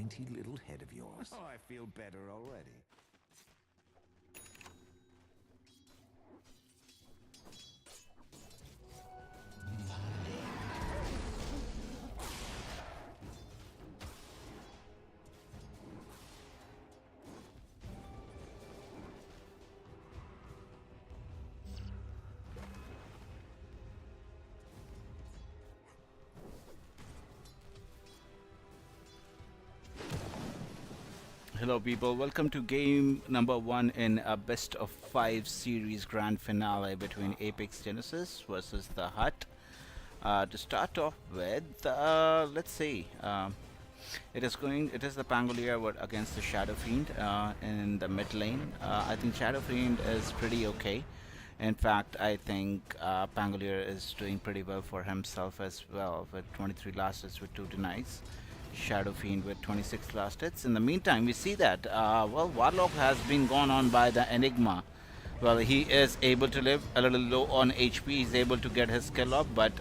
pointy little head of yours. Oh, I feel better already. Hello, people. Welcome to game number one in a best of five series grand finale between Apex Genesis versus the Hut. To start off with, let's see. It is the Pangolier against the Shadow Fiend in the mid lane. I think Shadow Fiend is pretty okay. In fact, I think Pangolier is doing pretty well for himself as well, with 23 last hits with 2 denies. Shadow Fiend with 26 last hits. In the meantime, we see that, well, Warlock has been gone on by the Enigma. Well, he is able to live a little low on HP. He's able to get his skill up, but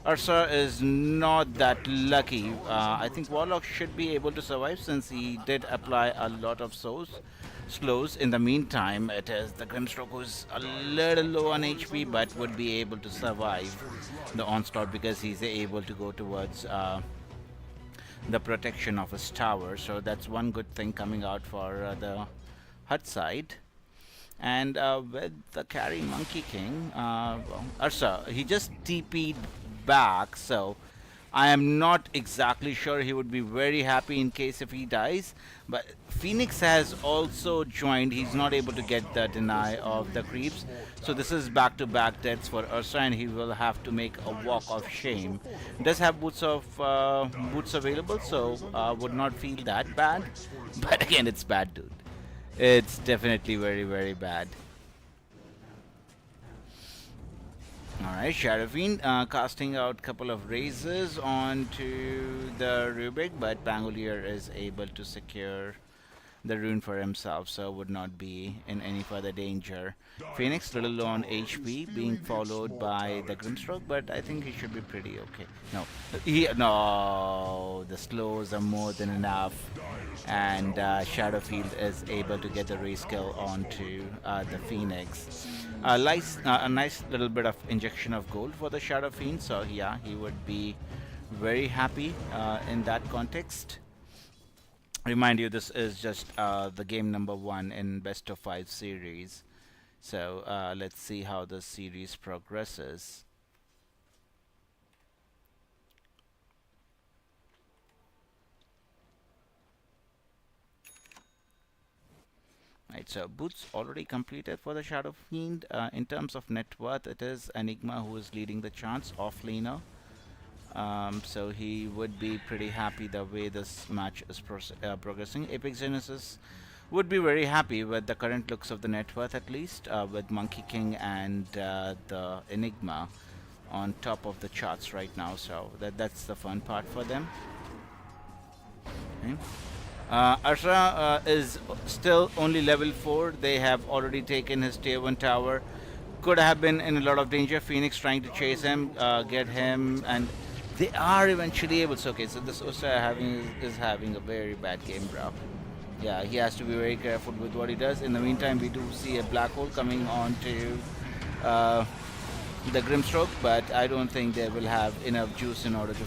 Ursa is not that lucky. I think Warlock should be able to survive since he did apply a lot of slows. In the meantime, it is the Grimstroke who's a little low on HP but would be able to survive the onslaught because he's able to go towards the protection of his tower. So that's one good thing coming out for the Hut side. And with the carry Monkey King, well, Ursa, he just TP'd back, so I am not exactly sure he would be very happy in case if he dies. But Phoenix has also joined. He's not able to get the deny of the creeps. So this is back-to-back deaths for Ursa, and he will have to make a walk of shame. Does have boots available, so would not feel that bad. But again, it's bad, dude. It's definitely very, very bad. Alright, Shadow Fiend casting out couple of raises onto the Rubik, but Pangolier is able to secure the rune for himself, so would not be in any further danger. Phoenix little low on HP, being followed by the Grimstroke, but I think he should be pretty okay. No, the slows are more than enough, and Shadowfield is able to get the raise kill onto the Phoenix. A nice little bit of injection of gold for the Shadow Fiend, so yeah, he would be very happy in that context. Remind you, this is just the game number one in best of five series. So let's see how the series progresses. Right, so boots already completed for the Shadow Fiend. In terms of net worth, it is Enigma who is leading the charts, off laner. So he would be pretty happy the way this match is progressing. Apex Genesis would be very happy with the current looks of the net worth, at least, with Monkey King and the Enigma on top of the charts right now. So that's the fun part for them. Okay. Ashra is still only level 4. They have already taken his tier 1 tower. Could have been in a lot of danger. Phoenix trying to chase him, get him, and they are eventually able to. Okay, so this Usa is having a very bad game, bro. Yeah, he has to be very careful with what he does. In the meantime, we do see a black hole coming on to the Grimstroke, but I don't think they will have enough juice in order to.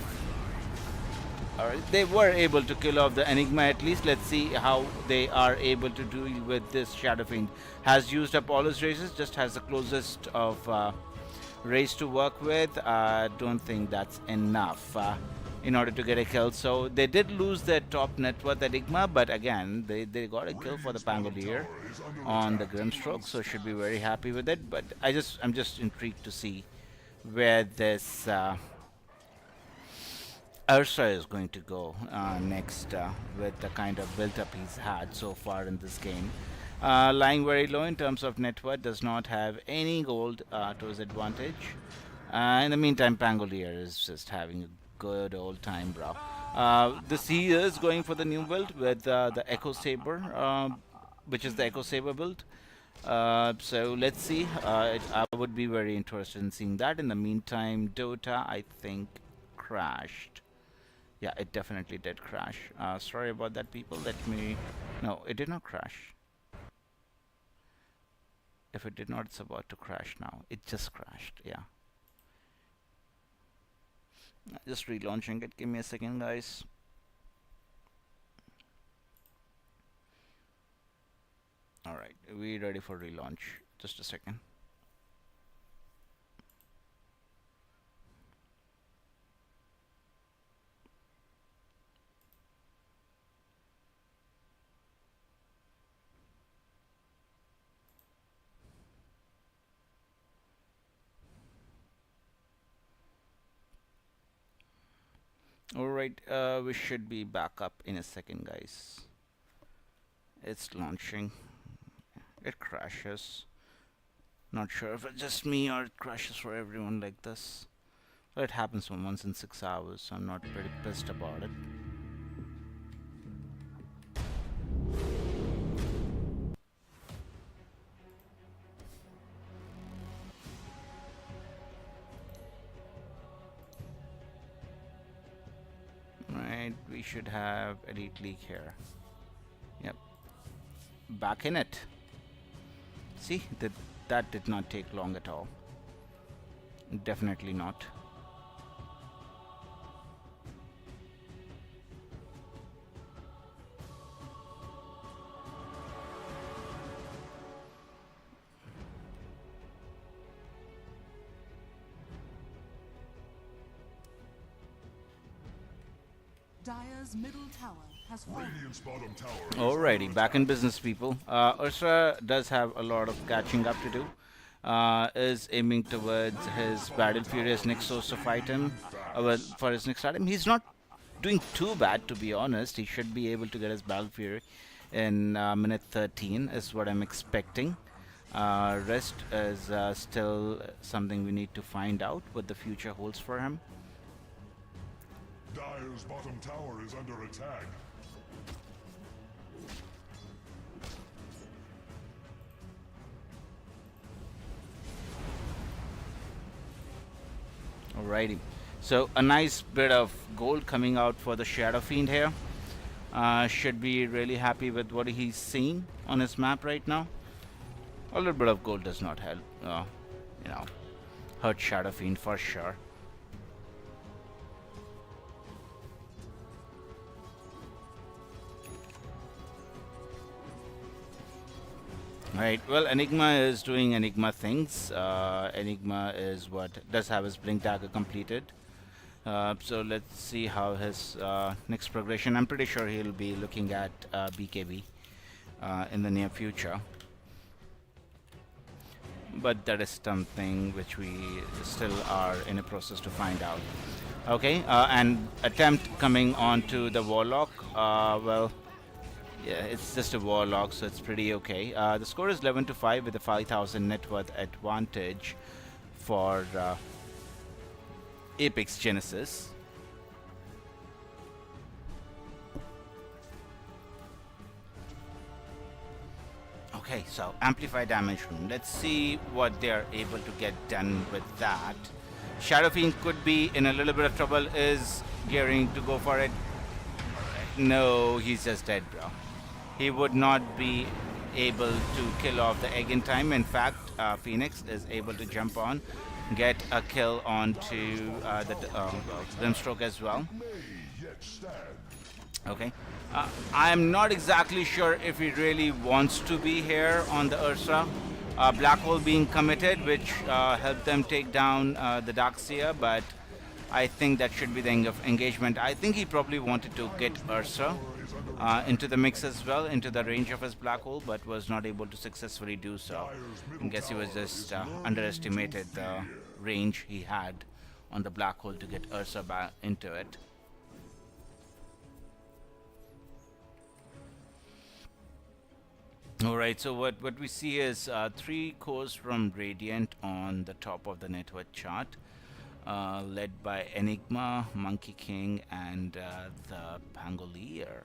Alright, they were able to kill off the Enigma at least. Let's see how they are able to do with this Shadow Fiend. Has used up all his races, just has the closest of race to work with. Don't think that's enough in order to get a kill. So they did lose their top net worth Enigma, but again, they got a kill for the Pangolier on the Grimstroke, so should be very happy with it. But I'm just intrigued to see where this Ursa is going to go next with the kind of build-up he's had so far in this game. Lying very low in terms of net worth, does not have any gold to his advantage. In the meantime, Pangolier is just having a good old time, bro. He is going for the new build with the Echo Saber, which is the Echo Saber build. So let's see. I would be very interested in seeing that. In the meantime, Dota, I think, crashed. Yeah, it definitely did crash. Sorry about that, people. Let me... No, it did not crash. If it did not, it's about to crash now. It just crashed, yeah. Just relaunching it. Give me a second, guys. Alright, we ready for relaunch. Just a second. Alright, we should be back up in a second, guys. It's launching. It crashes. Not sure if it's just me or it crashes for everyone like this. But it happens for once in 6 hours, so I'm not pretty pissed about it. Right, we should have Elite League here. Yep. Back in it. See, that did not take long at all. Definitely not. Dire's middle tower has fallen. Radiant's bottom tower is Alrighty, under back in attack. business, people. Ursula does have a lot of catching up to do. Is aiming towards his Battle Furious next source of item. Well, for his next item, he's not doing too bad, to be honest. He should be able to get his Battle Fury in minute 13, is what I'm expecting. Rest is still something we need to find out what the future holds for him. Dire's bottom tower is under attack. Alrighty, so a nice bit of gold coming out for the Shadow Fiend here. Should be really happy with what he's seeing on his map right now. A little bit of gold does not help, you know, hurt Shadow Fiend for sure. Right, well, Enigma is doing Enigma things. Enigma is what does have his Blink Dagger completed. So let's see how his next progression. I'm pretty sure he'll be looking at BKB in the near future. But that is something which we still are in a process to find out. Okay, and attempt coming onto the Warlock. Well, yeah, it's just a Warlock, so it's pretty okay. The score is 11-5 with a 5,000 net worth advantage for Apex Genesis. Okay, so amplify damage room. Let's see what they are able to get done with that. Shadow Fiend could be in a little bit of trouble. Is gearing to go for it. No, he's just dead, bro. He would not be able to kill off the egg in time. In fact, Phoenix is able to jump on, get a kill onto the Grimstroke as well. May yet stand. Okay. I'm not exactly sure if he really wants to be here on the Ursa. Black Hole being committed, which helped them take down the Darkseer, but I think that should be the end of engagement. I think he probably wanted to get Ursa into the mix as well, into the range of his Black Hole, but was not able to successfully do so. I guess he was just underestimated the range he had on the Black Hole to get Ursa back into it. Alright, so what we see is 3 cores from Radiant on the top of the network chart, led by Enigma, Monkey King, and the Pangolier.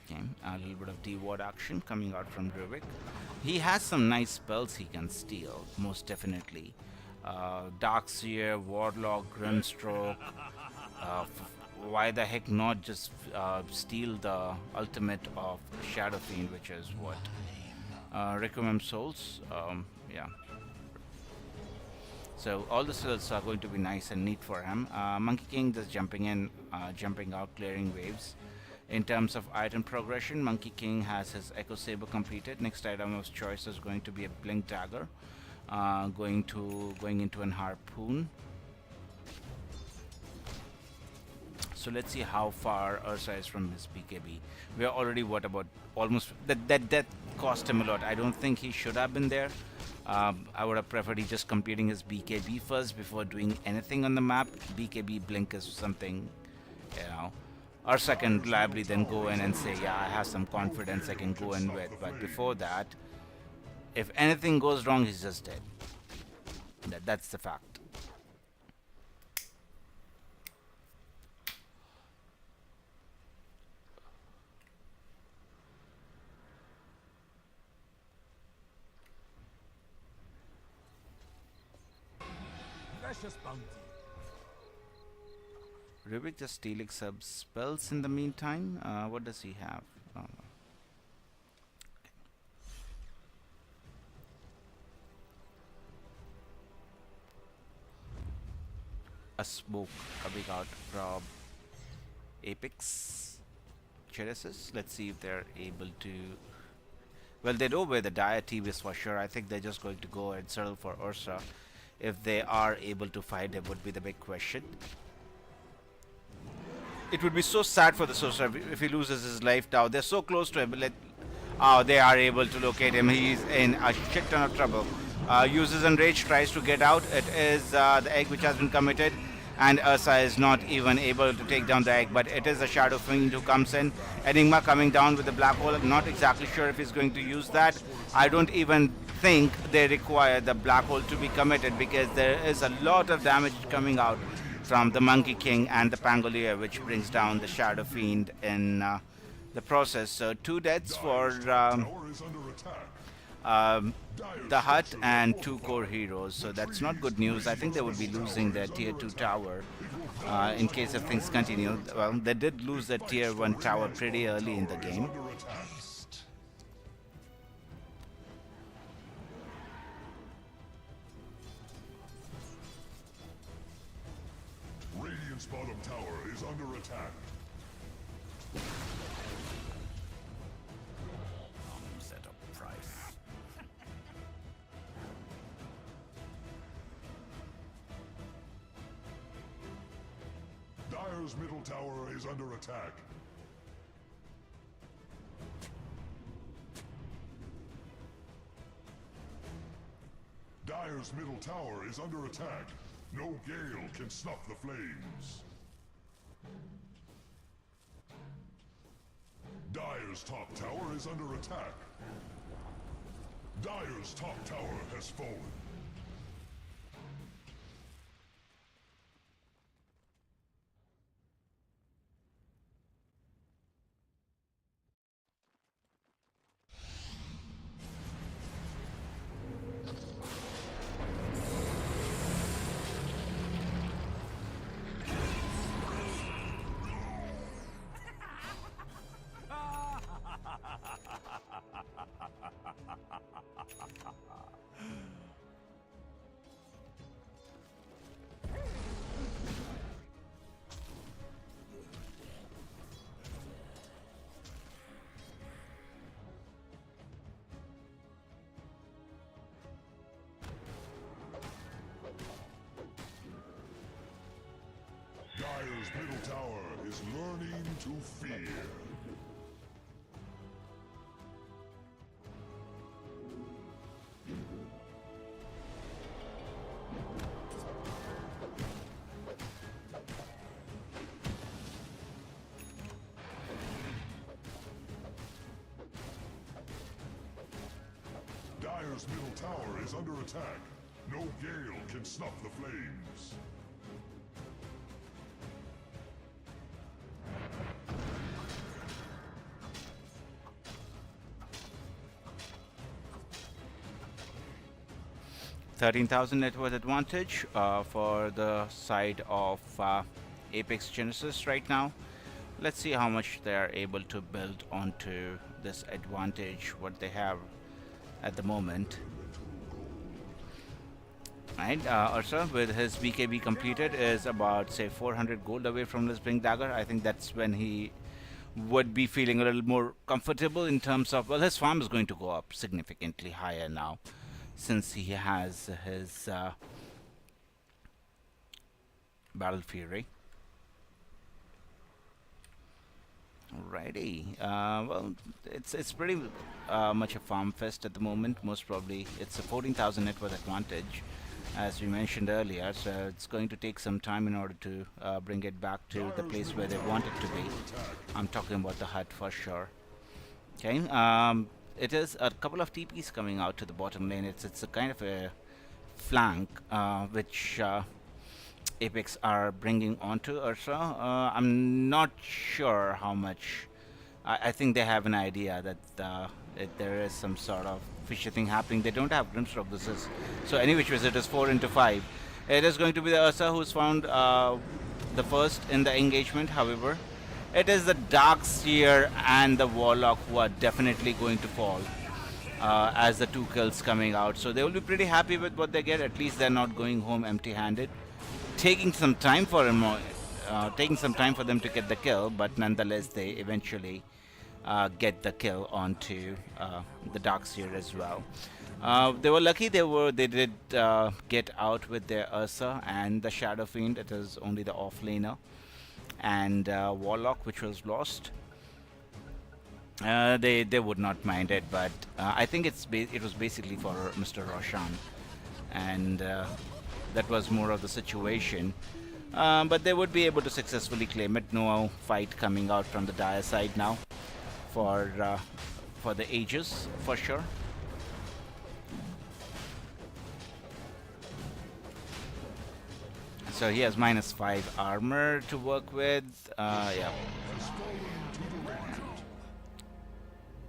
Okay, a little bit of D-Ward action coming out from Ruvik. He has some nice spells he can steal, most definitely. Darkseer, Warlock, Grunstroke. Why the heck not just steal the ultimate of Shadow Fiend, which is what? Requiem Souls. Yeah. So all the skills are going to be nice and neat for him. Monkey King just jumping in, jumping out, clearing waves. In terms of item progression, Monkey King has his Echo Saber completed. Next item of choice is going to be a Blink Dagger, going into an Harpoon. So let's see how far Ursa is from his BKB. We are already what about almost that cost him a lot. I don't think he should have been there. I would have preferred he just completing his BKB first before doing anything on the map. BKB Blink is something, you know. Ursa can reliably then go in and say, yeah, I have some confidence I can go in with. But before that, if anything goes wrong, he's just dead. That's the fact. Precious bounty. Rivik just stealing some spells in the meantime. What does he have? Oh, no. A smoke coming out from Apex Genesis. Let's see if they're able to. Well, they know where the Dire team is for sure. I think they're just going to go and settle for Ursa. If they are able to find him, would be the big question. It would be so sad for the sorcerer if he loses his life now. They're so close to him. They are able to locate him. He's in a shit ton of trouble. Uses Enrage, tries to get out. It is the egg which has been committed. And Ursa is not even able to take down the egg. But it is a Shadow Fiend who comes in. Enigma coming down with the Black Hole. I'm not exactly sure if he's going to use that. I don't even think they require the Black Hole to be committed, because there is a lot of damage coming out from the Monkey King and the Pangolier, which brings down the Shadow Fiend in the process. So 2 deaths for the Hut and 2 core heroes. So that's not good news. I think they would be losing their tier 2 tower in case if things continue. Well, they did lose their tier 1 tower pretty early in the game. Radiant's bottom tower is under attack. Set a price. Dire's middle tower is under attack. Dire's middle tower is under attack. No gale can snuff the flames. Dire's top tower is under attack. Dire's top tower has fallen. Dire's middle tower is learning to fear. Dire's middle tower is under attack. No gale can snuff the flames. 13,000 net worth advantage for the side of Apex Genesis right now. Let's see how much they are able to build onto this advantage, what they have at the moment. Right, Ursa with his BKB completed is about, say, 400 gold away from this Blink Dagger. I think that's when he would be feeling a little more comfortable in terms of, well, his farm is going to go up significantly higher now since he has his Battle Fury. Alrighty, well, it's pretty much a farm fest at the moment. Most probably it's a 14,000 net worth advantage, as we mentioned earlier, so it's going to take some time in order to bring it back to the place where they want it to be. I'm talking about the hut for sure. Okay, it is a couple of TPs coming out to the bottom lane. It's a kind of a flank which Apex are bringing onto Ursa. I'm not sure how much. I think they have an idea that there is some sort of fishy thing happening. They don't have Grimstroke. This is so any which ways it is 4 into 5. It is going to be the Ursa who's found the first in the engagement. However, it is the Darkseer and the Warlock who are definitely going to fall as the 2 kills coming out. So they will be pretty happy with what they get. At least they're not going home empty-handed. Taking some time for them to get the kill, but nonetheless they eventually get the kill onto the Darkseer as well. They were lucky. They did get out with their Ursa and the Shadow Fiend. It is only the offlaner and Warlock which was lost. They would not mind it, but I think it was basically for Mr. Roshan, and that was more of the situation. But they would be able to successfully claim it. No fight coming out from the Dire side now for the Aegis for sure. So he has -5 armor to work with. Yeah.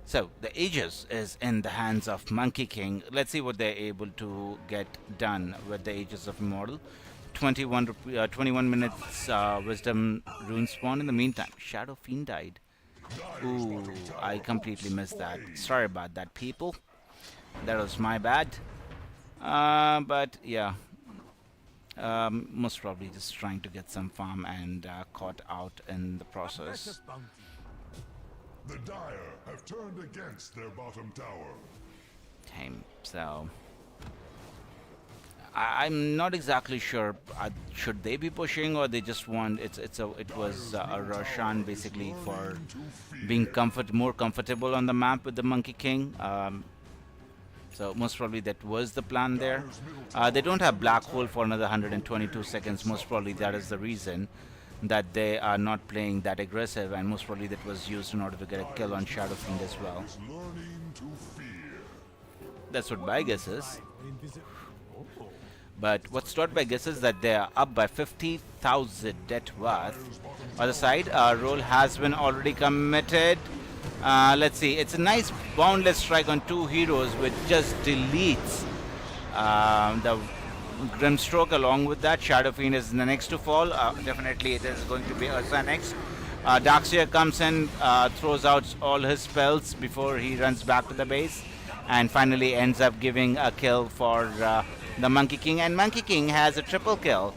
So the Aegis is in the hands of Monkey King. Let's see what they're able to get done with the Aegis of Immortal. 21 minutes Wisdom Rune Spawn. In the meantime, Shadow Fiend died. Ooh, I completely missed that. Sorry about that, people. That was my bad. But yeah, most probably just trying to get some farm and caught out in the process. The Dire have turned against their bottom tower. Okay, so I'm not exactly sure. Should they be pushing, or they just want it was a Roshan basically for being more comfortable on the map with the Monkey King. So most probably that was the plan there. They don't have Black Hole for another 122 seconds. Most probably that is the reason that they are not playing that aggressive, and most probably that was used in order to get a kill on Shadow Fiend as well. That's what my guess is. But what's not my guess is that they are up by 50,000 net worth. Other side, roll has been already committed. Let's see, it's a nice boundless strike on 2 heroes which just deletes the Grimstroke. Along with that, Shadow Fiend is the next to fall. Definitely it is going to be Ursa next. Darkseer comes in, throws out all his spells before he runs back to the base, and finally ends up giving a kill for the Monkey King. And Monkey King has a triple kill,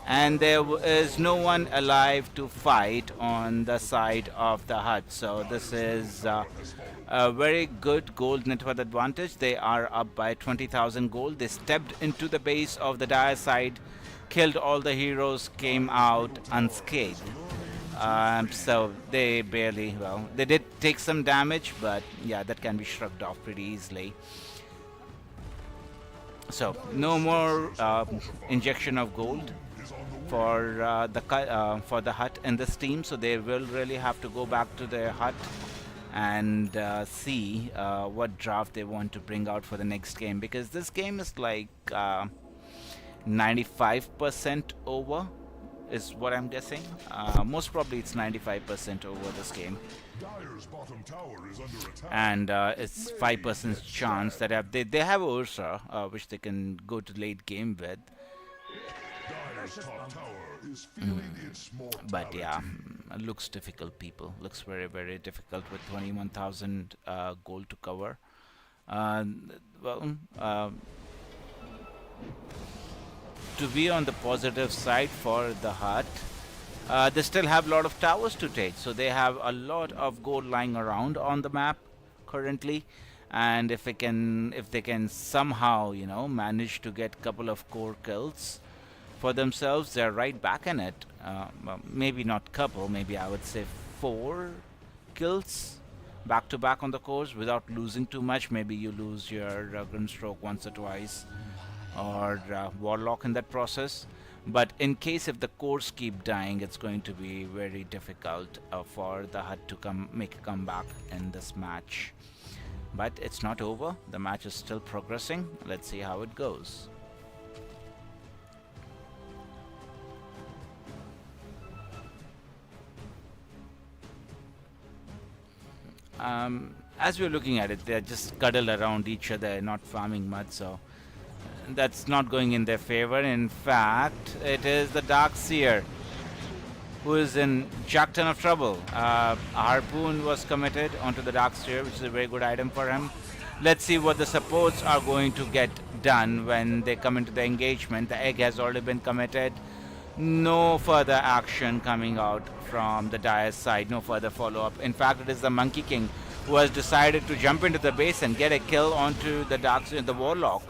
and there is no one alive to fight on the side of the hut. So this is a very good gold net worth advantage. They are up by 20,000 gold. They stepped into the base of the Dire side, killed all the heroes, came out unscathed. So they barely, well, they did take some damage, but yeah, that can be shrugged off pretty easily. So no more injection of gold for the hut in this team. So they will really have to go back to their hut and see what draft they want to bring out for the next game, because this game is like 95% over. is what I'm guessing. Most probably it's 95% over this game, Dyer's bottom tower is under attack. and it's 5% chance that they have Ursa, which they can go to late game with. Dyer's top tower is feeling its mortality. But yeah, looks difficult, people. Looks very, very difficult with 21,000 gold to cover. Well, to be on the positive side for the hut, they still have a lot of towers to take, so they have a lot of gold lying around on the map currently. And if they can somehow, you know, manage to get a couple of core kills for themselves, they're right back in it. Well, maybe not couple, maybe I would say 4 kills back to back on the cores without losing too much. Maybe you lose your Grimstroke once or twice, or Warlock in that process. But in case if the cores keep dying, it's going to be very difficult for the hut to make a comeback in this match. But it's not over. The match is still progressing. Let's see how it goes. As we're looking at it, they're just cuddled around each other, not farming much, so that's not going in their favor. In fact, it is the Darkseer who is in jack ton of trouble. A harpoon was committed onto the Darkseer, which is a very good item for him. Let's see what the supports are going to get done when they come into the engagement. The egg has already been committed. No further action coming out from the Dire's side, no further follow-up. In fact, it is the Monkey King who has decided to jump into the base and get a kill onto the the Warlock.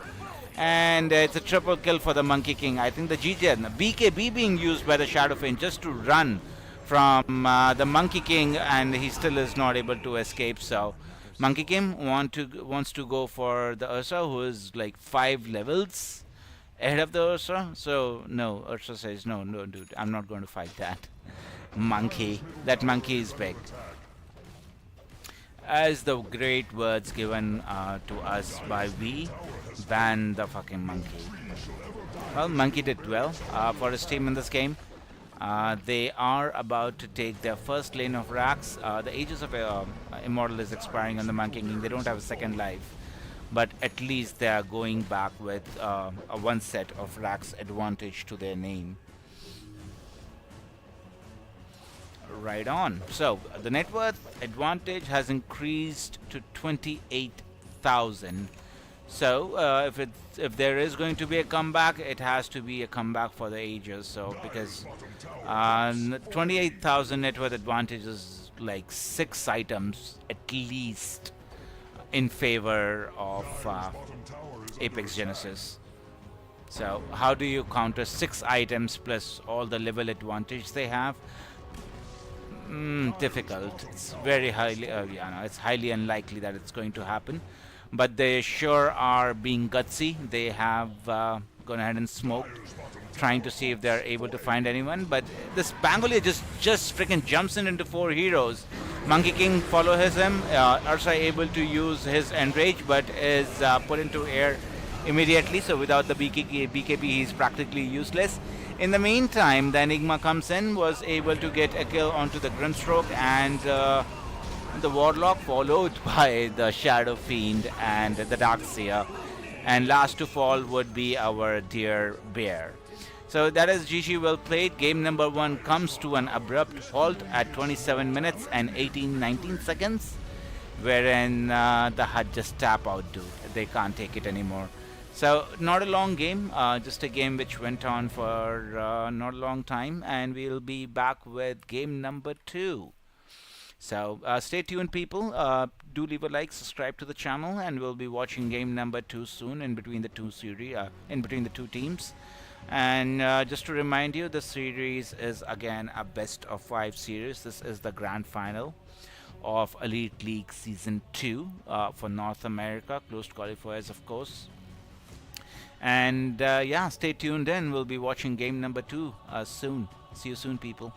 And it's a triple kill for the Monkey King. I think the GJ, BKB being used by the Shadow Fiend just to run from the Monkey King, and he still is not able to escape. So Monkey King wants to go for the Ursa, who is like 5 levels ahead of the Ursa. So no, Ursa says no, dude, I'm not going to fight that monkey. That monkey is big. As the great words given to us by V, ban the fucking monkey. Well, monkey did well for his team in this game. They are about to take their first lane of racks. The Aegis of Immortal is expiring on the Monkey King. They don't have a second life, but at least they are going back with a 1 set of racks advantage to their name. Right on. So the net worth advantage has increased to 28,000. So if there is going to be a comeback, it has to be a comeback for the Aegis. So because 28,000 net worth advantage is like 6 items at least in favor of Apex Genesis. So how do you counter 6 items plus all the level advantage they have? Difficult. It's very highly, it's highly unlikely that it's going to happen. But they sure are being gutsy. They have gone ahead and smoked, trying to see if they're able to find anyone. But this Pangolier just freaking jumps in into 4 heroes. Monkey King follows him. Ursa able to use his Enrage, but is put into air immediately. So without the BKB, he's practically useless. In the meantime, the Enigma comes in, was able to get a kill onto the Grimstroke and the Warlock, followed by the Shadow Fiend and the Darkseer. And last to fall would be our dear Bear. So that is GG well played. Game number 1 comes to an abrupt halt at 27 minutes and 19 seconds, wherein the HUD just tap out, dude. They can't take it anymore. So not a long game, just a game which went on for not a long time, and we'll be back with game number 2. So stay tuned, people. Do leave a like, subscribe to the channel, and we'll be watching game number 2 soon in between the two series, in between the two teams. And just to remind you, the series is again a best of 5 series. This is the grand final of Elite League Season 2 for North America, closed qualifiers, of course. And yeah, stay tuned in. We'll be watching game number 2 soon. See you soon, people.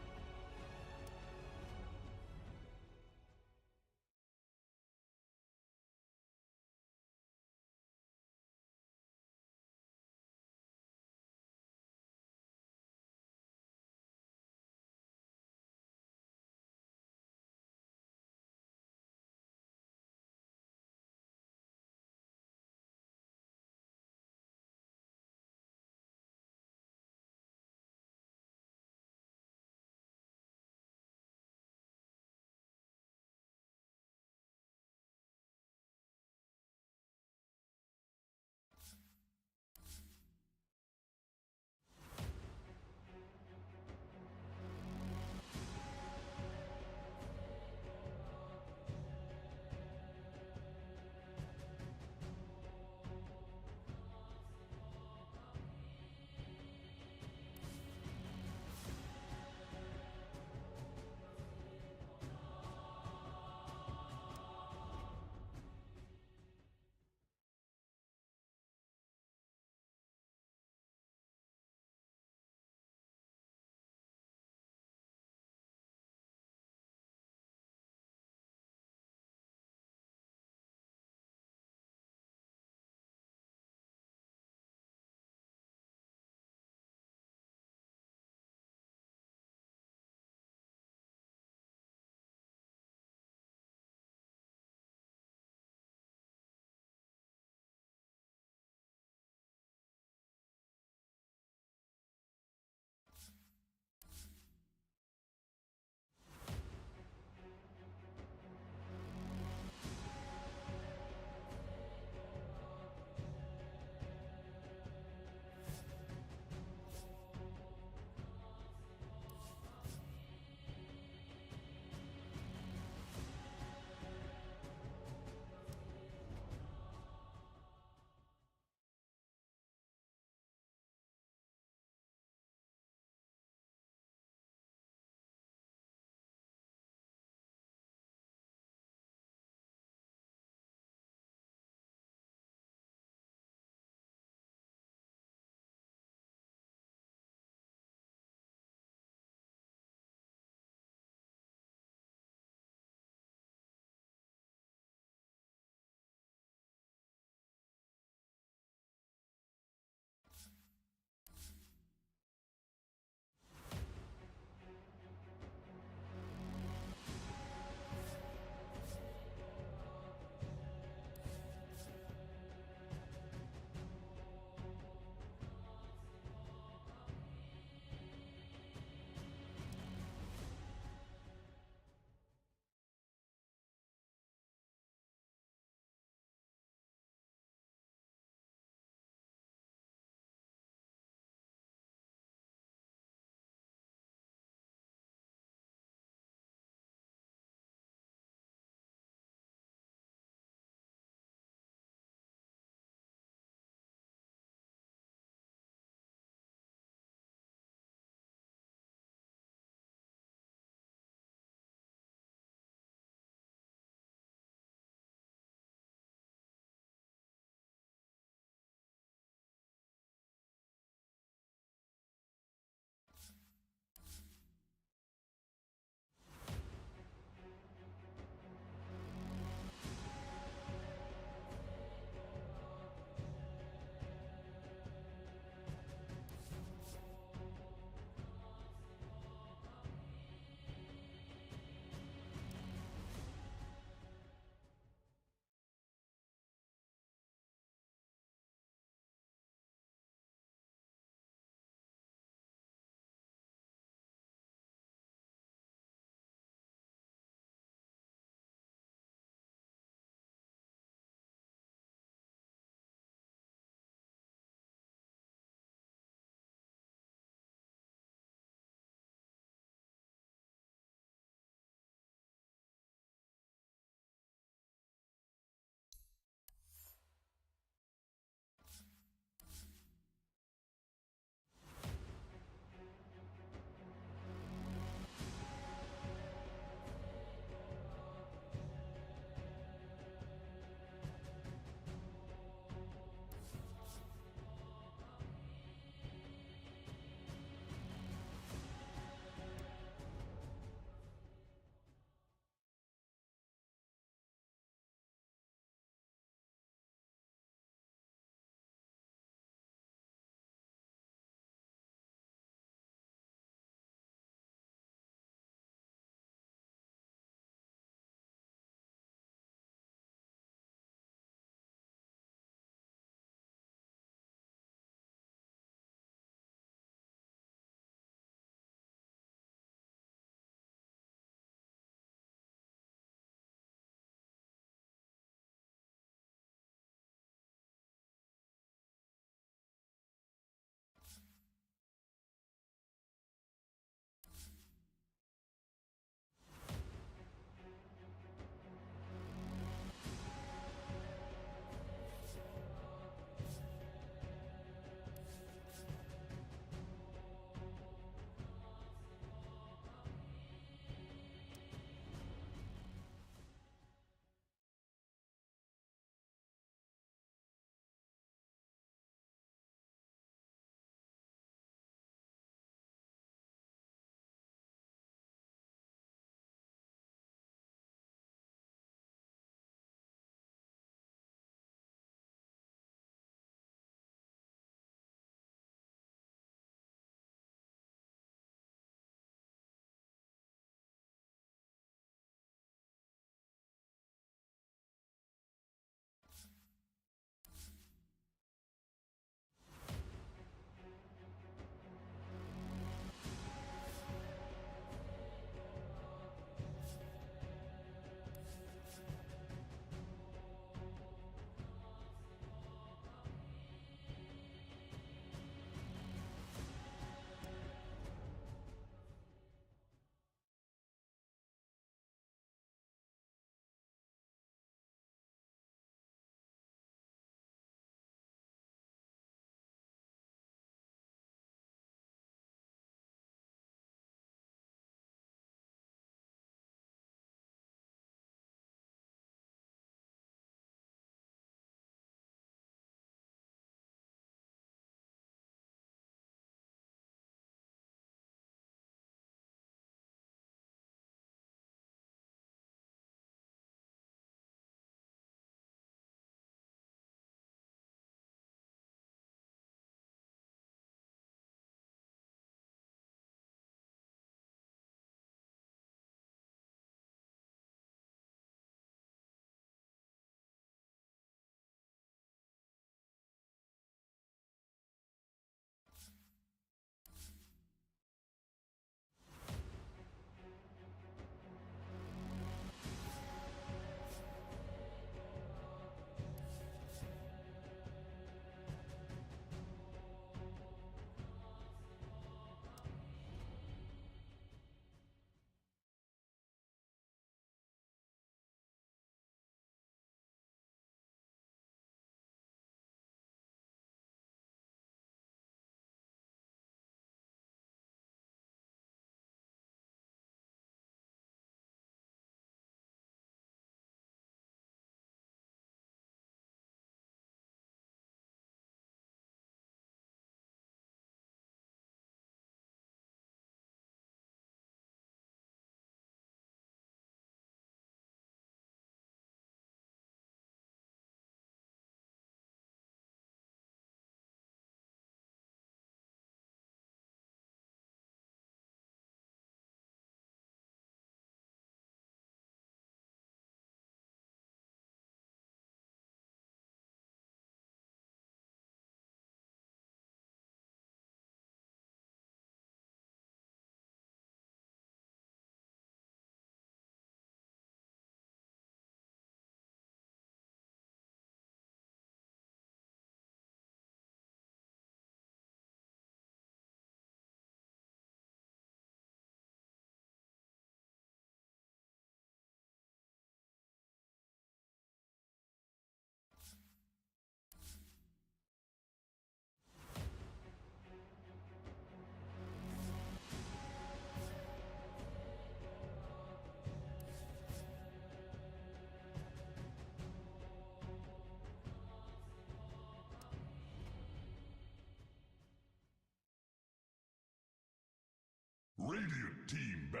Radiant team ban.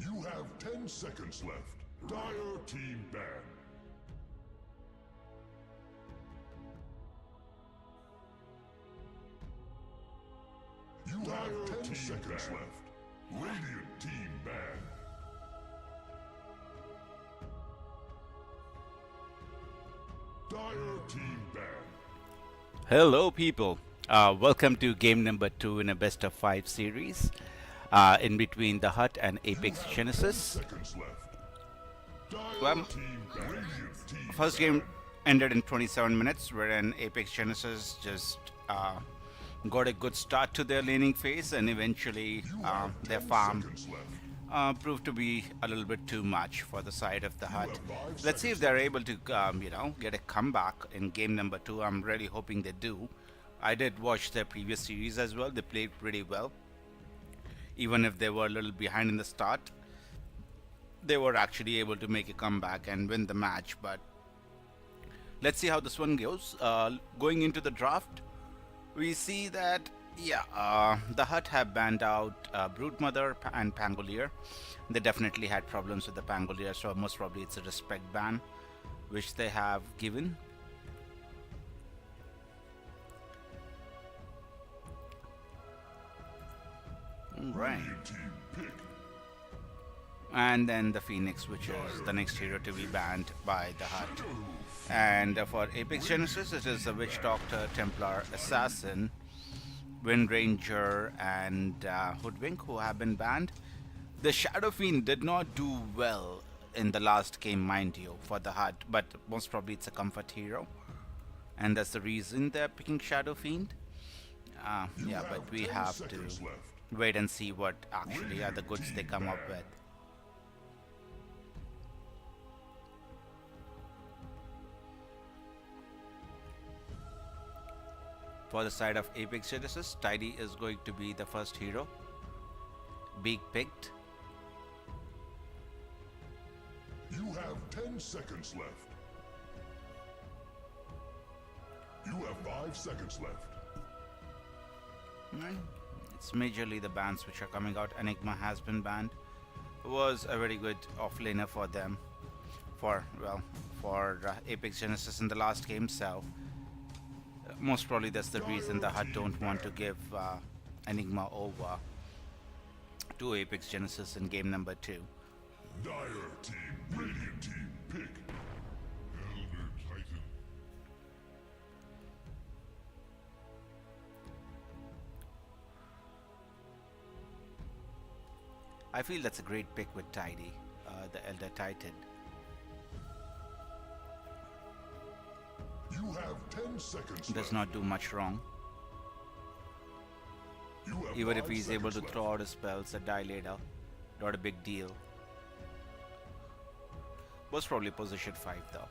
You have 10 seconds left. Dire team ban. You have 10 seconds left. Radiant team ban. Dire team ban. Hello, people. Welcome to game number 2 in a best of 5 series. In between the Hut and Apex Genesis. Seconds left. Dire Well, team ban. Radiant team First game ended in 27 minutes, wherein Apex Genesis just got a good start to their laning phase, and eventually their farm seconds left. proved to be a little bit too much for the side of the Hut. Let's see if they're able to, get a comeback in game number 2. I'm really hoping they do. I did watch their previous series as well. They played pretty well. Even if they were a little behind in the start, they were actually able to make a comeback and win the match. But let's see how this one goes. Going into the draft, we see that the Hut have banned out Broodmother and Pangolier. They definitely had problems with the Pangolier, so most probably it's a respect ban which they have given. Right. Radiant team pick. And then the Phoenix, which is the next hero to be banned by the Hut. And for Apex Genesis, it is the Witch Doctor, Templar, Assassin, Wind Ranger, and Hoodwink who have been banned. The Shadow Fiend did not do well in the last game, mind you, for the Hut, but most probably it's a comfort hero, and that's the reason they're picking Shadow Fiend. Yeah, but we have to Seconds left. wait and see what actually are the goods they come up with. For the side of Apex Genesis, Tidy is going to be the first hero being picked. You have 10 seconds left. You have 5 seconds left. Right. It's majorly the bans which are coming out. Enigma has been banned. Was a very good offlaner for them, for Apex Genesis in the last game. So most probably that's the reason the Hut don't want to give Enigma over to Apex Genesis in game number 2. Dire team, Radiant team pick. Elder Titan. I feel that's a great pick with Tidy, the Elder Titan. You have 10 seconds Does left. not do much wrong. You have Even if 5 he's able to seconds throw out his spells at Dilator, not a big deal. Was probably position 5 though.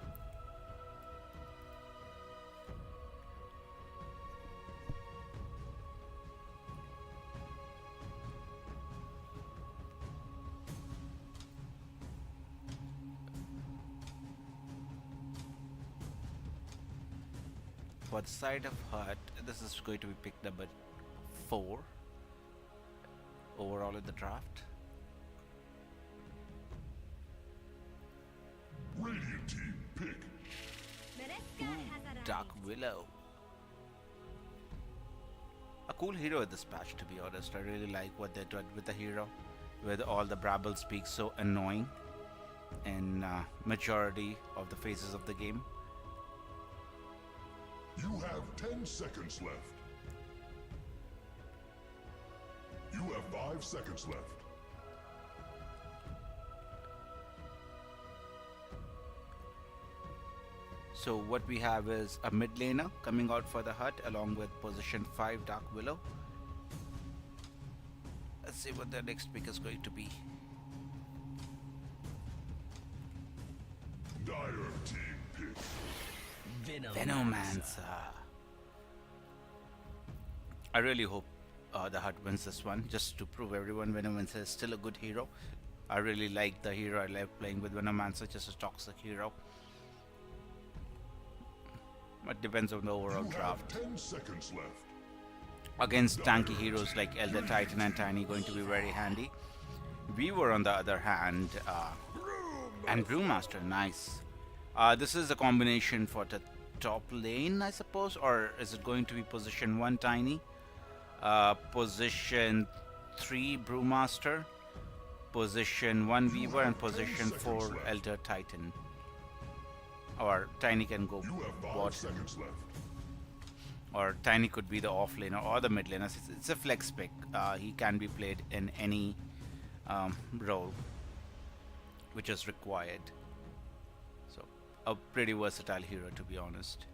For the side of Hut, this is going to be pick number 4 overall in the draft. Radiant team pick. Dark Willow. A cool hero in this patch, to be honest. I really like what they did with the hero, with all the Brabble speaks so annoying in majority of the phases of the game. You have 10 seconds left. You have 5 seconds left. So what we have is a mid laner coming out for the Hut along with position 5 Dark Willow. Let's see what their next pick is going to be. Dire team pick. Venomancer. I really hope the Hut wins this one, just to prove everyone Venomancer is still a good hero. I really like the hero. I like playing with Venomancer, just a toxic hero. It depends on the overall You have draft. 10 seconds left. Against tanky heroes like Elder Titan and Tiny going to be very handy. Weaver on the other hand, and Brewmaster, nice. This is a combination for the top lane, I suppose, or is it going to be position 1 Tiny, position 3 Brewmaster, position 1 Weaver, and position 4 Elder Titan. Or Tiny can go You have 5 bot, seconds left. or Tiny could be the off laner or the mid laner. It's a flex pick. He can be played in any role which is required. So a pretty versatile hero, to be honest.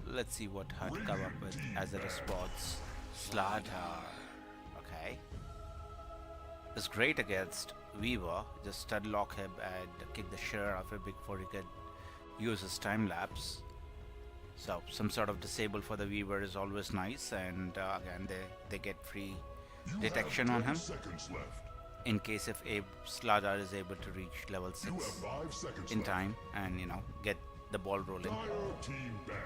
Let's see what Hut come up with as a response. Slaughter. Okay. It's great against Weaver. Just stud lock him and kick the shit out of him before he can use his time lapse. So some sort of disable for the Weaver is always nice, and again they get free You detection have on 10 him seconds left. in case if a Slardar is able to reach level You 6 have 5 seconds in left. time and get the ball rolling. Dire team ban.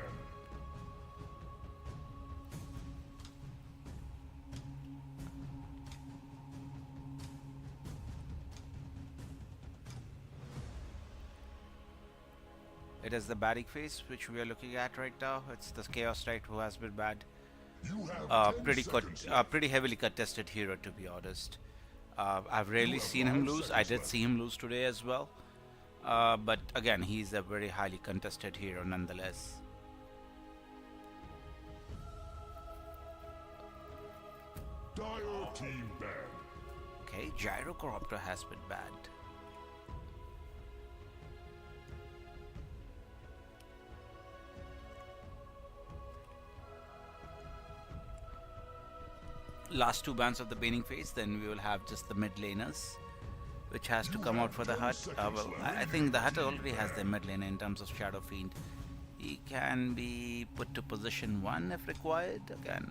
It is the Bardic phase which we are looking at right now. It's the Chaos Knight who has been bad. You have 10 seconds left. Pretty heavily contested hero, to be honest. I've rarely seen him lose. I did see him lose today as well. But again, he's a very highly contested hero nonetheless. Dire team ban. Okay, Gyrocorruptor has been banned. Last two bans of the banning phase, then we will have just the mid laners, which has to come out for the Hut. Well, I think the Hut already has the mid laner in terms of Shadow Fiend. He can be put to position 1 if required. Again,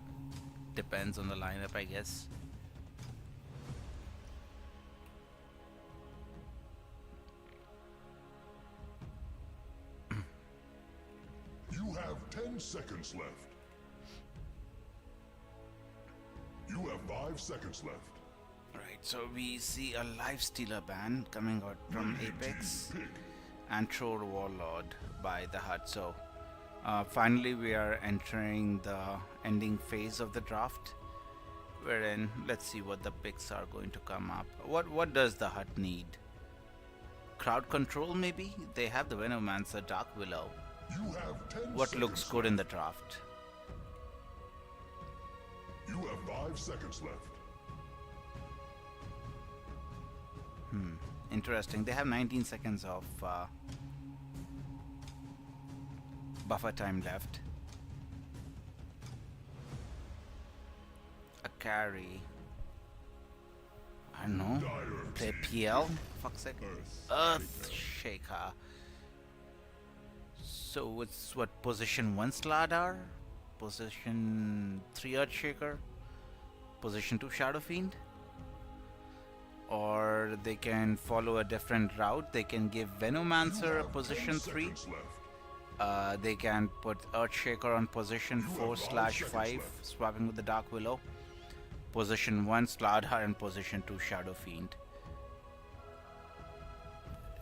depends on the lineup, I guess. You have 10 seconds left. You have 5 seconds left. Right, so we see a Lifestealer ban coming out from Apex Pick. and Troll Warlord by the Hut. So finally we are entering the ending phase of the draft, wherein let's see what the picks are going to come up. What does the Hut need? Crowd control maybe? They have the Venomancer, Dark Willow. You have 10 What seconds looks good in the draft? You have 5 seconds left. Interesting. They have 19 seconds of buffer time left. A carry. I don't know. Play PL? Fuck's sake. Earth Shaker. So it's what, position 1 Slardar? Position 3 Earth Shaker? Position 2 Shadow Fiend? Or they can follow a different route. They can give Venomancer a position 3. They can put Earthshaker on position 4/5, swapping with the Dark Willow. Position 1 Slardar and position 2 Shadow Fiend.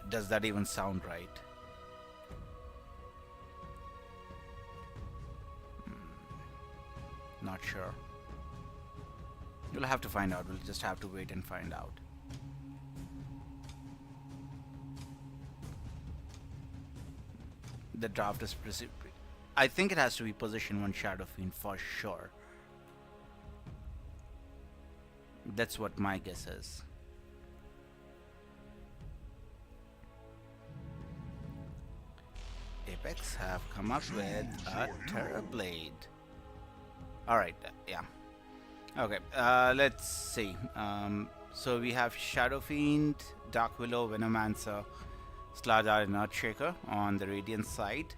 Does that even sound right? Not sure. You'll have to find out. We'll just have to wait and find out. The draft is I think it has to be position 1 Shadow Fiend for sure. That's what my guess is. Apex have come up with a Terra Blade. Alright, yeah. Okay, let's see. So we have Shadow Fiend, Dark Willow, Venomancer, Slardar and Earthshaker on the Radiant side.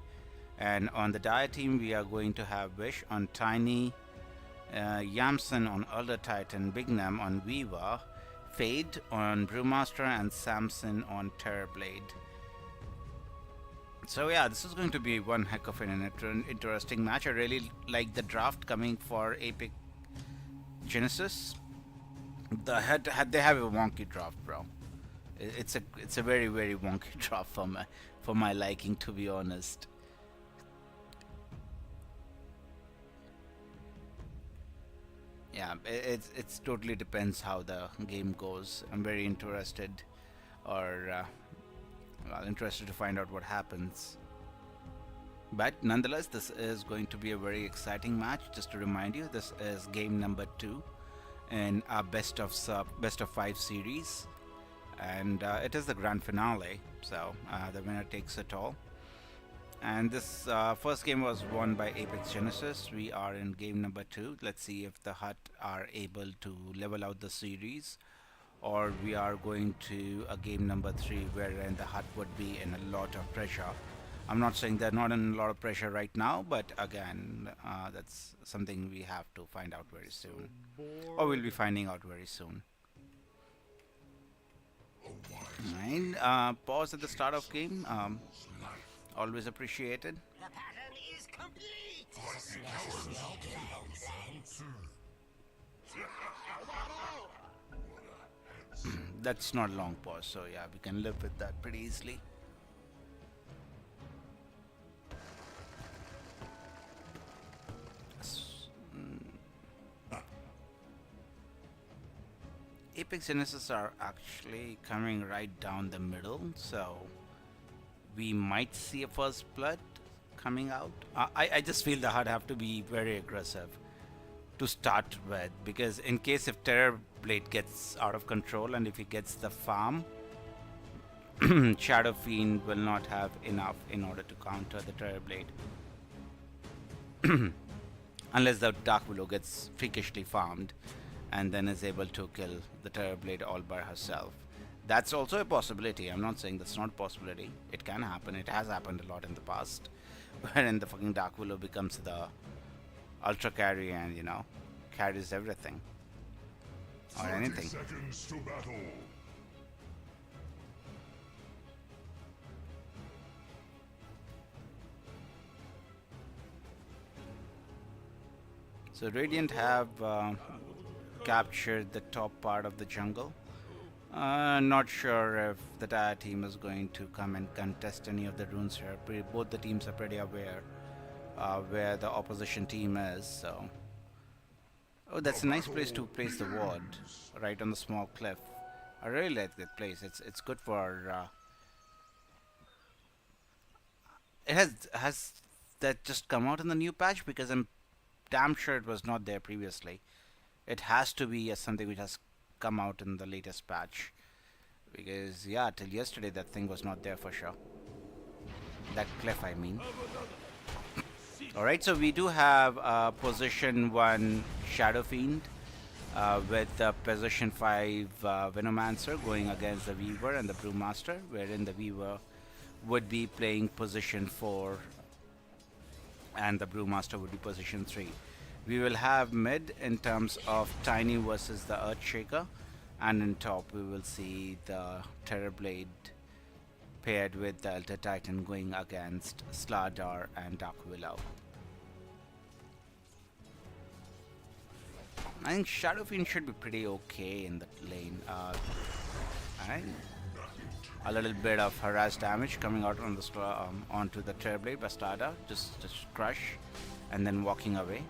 And on the Dire team, we are going to have Wish on Tiny, Yamsen on Elder Titan, Bignam on Weaver, Fade on Brewmaster, and Samson on Terrorblade. So yeah, this is going to be one heck of an interesting match. I really like the draft coming for Epic Genesis. They have a wonky draft, bro. It's a very wonky draft for my liking, to be honest. Yeah, it's totally depends how the game goes. I'm very interested, or well, interested to find out what happens. But nonetheless, this is going to be a very exciting match. Just to remind you, this is game number 2 in our best of 5 series, and it is the grand finale. So the winner takes it all. And this first game was won by Apex Genesis. We are in game number 2. Let's see if the Hut are able to level out the series, or we are going to a game number 3 wherein the Hut would be in a lot of pressure. I'm not saying they're not in a lot of pressure right now, but again, that's something we have to find out very soon, or we'll be finding out very soon. Right, pause at the start of game. Always appreciated. The pattern is complete. That's not a long pause, so yeah, we can live with that pretty easily. Apex Genesis are actually coming right down the middle, so we might see a first blood coming out. I just feel the Hut have to be very aggressive to start with, because in case if Terrorblade gets out of control and if he gets the farm, Shadow Fiend will not have enough in order to counter the Terrorblade. Unless the Dark Willow gets freakishly farmed and then is able to kill the Terrorblade all by herself. That's also a possibility. I'm not saying that's not a possibility. It can happen. It has happened a lot in the past, wherein the fucking Dark Willow becomes the ultra carry and, you know, carries everything or anything. 30 seconds to battle. So Radiant have captured the top part of the jungle. Not sure if the Dire team is going to come and contest any of the runes here. Both the teams are pretty aware where the opposition team is. So, oh, that's a nice place to place the ward, right on the small cliff. I really like that place. It's good for. It has that just come out in the new patch, because I'm damn sure it was not there previously. It has to be something which has come out in the latest patch, because yeah, till yesterday that thing was not there for sure. That cliff, I mean. Alright, so we do have position 1 Shadow Fiend with position 5 Venomancer going against the Weaver and the Brewmaster, wherein the Weaver would be playing position 4 and the Brewmaster would be position 3. We will have mid in terms of Tiny versus the Earthshaker, and in top we will see the Terrorblade paired with the Elder Titan going against Slardar and Dark Willow. I think Shadow Fiend should be pretty okay in the lane. Alright. A little bit of harass damage coming out on the onto the Terrorblade by Slardar, just crush, and then walking away.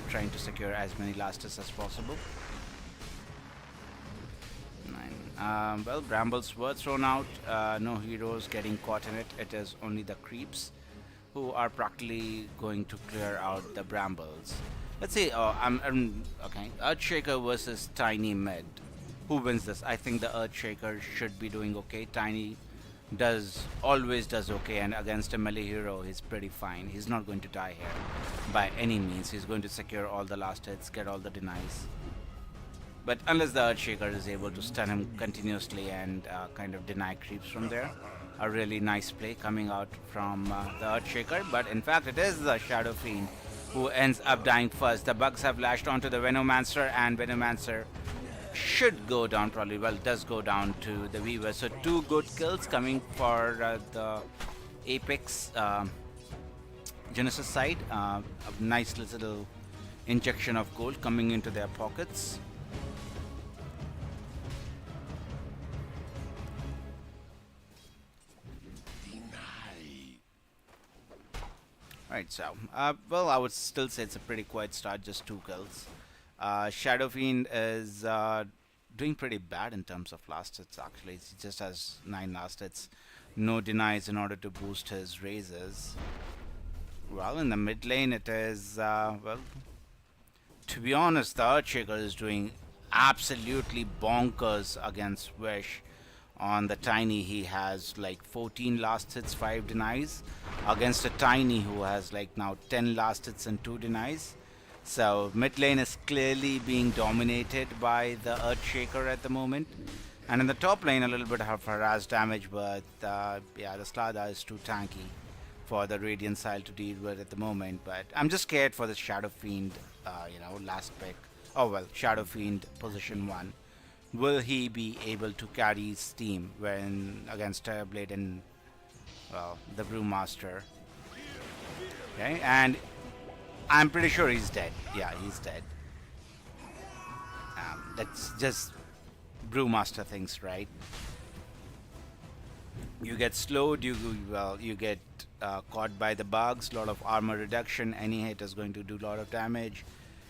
Trying to secure as many last hits as possible. Well, Brambles were thrown out. No heroes getting caught in it. It is only the creeps who are practically going to clear out the Brambles. Let's see. Okay. Earthshaker versus Tiny mid. Who wins this? I think the Earthshaker should be doing okay. Tiny always does okay, and against a melee hero he's pretty fine. He's not going to die here by any means. He's going to secure all the last hits, get all the denies. But unless the Earthshaker is able to stun him continuously and kind of deny creeps from there. A really nice play coming out from the Earthshaker, but in fact it is the Shadow Fiend who ends up dying first. The bugs have lashed onto the Venomancer, and Venomancer should go down probably. Well, does go down to the Weaver. So 2 good kills coming for the Apex Genesis side. A nice little injection of gold coming into their pockets. Right, so, well, I would still say it's a pretty quiet start, just 2 kills. Shadow Fiend is doing pretty bad in terms of last hits, actually. He just has 9 last hits. No denies in order to boost his raises. Well, in the mid lane, it is, well, to be honest, the Earthshaker is doing absolutely bonkers against Wish. On the Tiny, he has like 14 last hits, 5 denies, against a Tiny who has like now 10 last hits and 2 denies. So mid lane is clearly being dominated by the Earthshaker at the moment. And in the top lane, a little bit of harass damage, but yeah, the Slada is too tanky for the Radiant Sile to deal with at the moment. But I'm just scared for the Shadow Fiend, last pick. Oh well, Shadow Fiend position 1. Will he be able to carry his team when against Terrorblade and, well, the Brewmaster? Okay, and I'm pretty sure he's dead. Yeah, he's dead. That's just Brewmaster things, right? You get slowed, you get caught by the bugs, lot of armor reduction, any hit is going to do a lot of damage,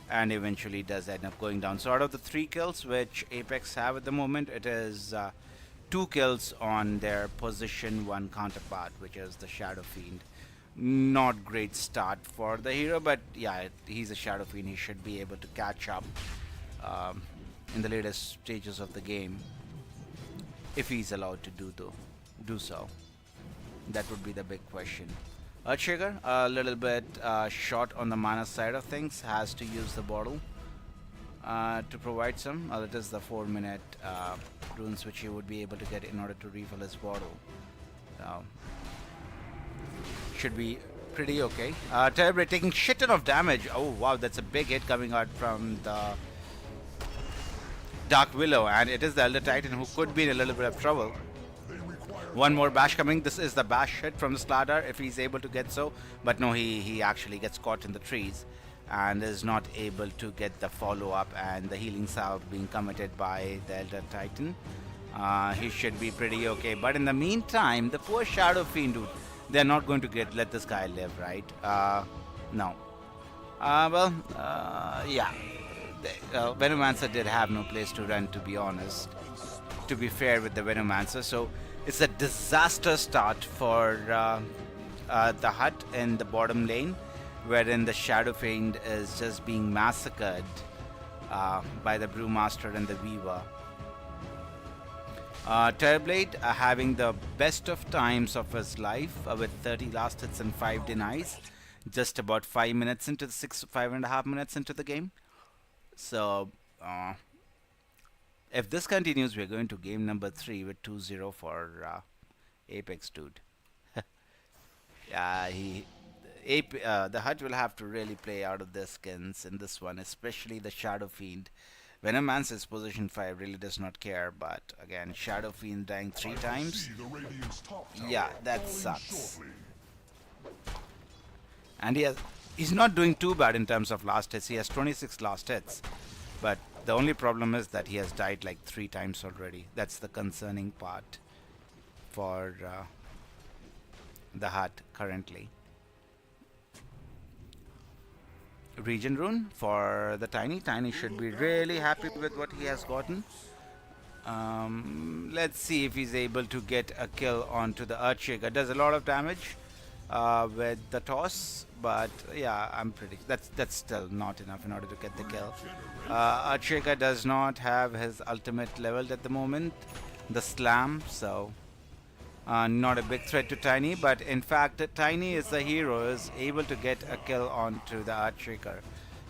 and eventually does end up going down. So out of the 3 kills which Apex have at the moment, it is 2 kills on their position 1 counterpart, which is the Shadow Fiend. Not great start for the hero, but yeah, he's a Shadow Fiend. He should be able to catch up in the latest stages of the game, if he's allowed to do so. That would be the big question. Earthshaker, a little bit short on the mana side of things, has to use the bottle to provide some. That is the 4-minute runes which he would be able to get in order to refill his bottle. Should be pretty okay. Terrorblade taking shit ton of damage. Oh wow, that's a big hit coming out from the Dark Willow, and it is the Elder Titan who could be in a little bit of trouble. One more bash coming. This is the bash hit from the Slardar if he's able to get so, but no, he actually gets caught in the trees and is not able to get the follow-up, and the healing salve being committed by the Elder Titan. He should be pretty okay, but in the meantime, the poor Shadow Fiend, dude, they're not going to let this guy live, right? No. Yeah. Venomancer did have no place to run, to be honest, to be fair with the Venomancer. So it's a disaster start for the hut in the bottom lane, wherein the Shadow Fiend is just being massacred by the Brewmaster and the Weaver. Terrorblade having the best of times of his life with 30 last hits and 5 denies, just about 5 minutes into the 5.5 minutes into the game. So if this continues, we're going to game number 3 with 2-0 for Apex, dude. Yeah, the Hut will have to really play out of their skins in this one, especially the Shadow Fiend. Venomancer's position 5 really does not care, but again, Shadow Fiend dying 3 times. Yeah, that sucks. And he's not doing too bad in terms of last hits. He has 26 last hits, but the only problem is that he has died like 3 times already. That's the concerning part for the Hut currently. Regen rune for the Tiny. Tiny should be really happy with what he has gotten. Let's see if he's able to get a kill onto the Earthshaker. Does a lot of damage with the toss, but yeah, I'm pretty. That's still not enough in order to get the kill. Earthshaker does not have his ultimate leveled at the moment, the slam, so not a big threat to Tiny. But in fact, Tiny is the hero, is able to get a kill onto the Earthshaker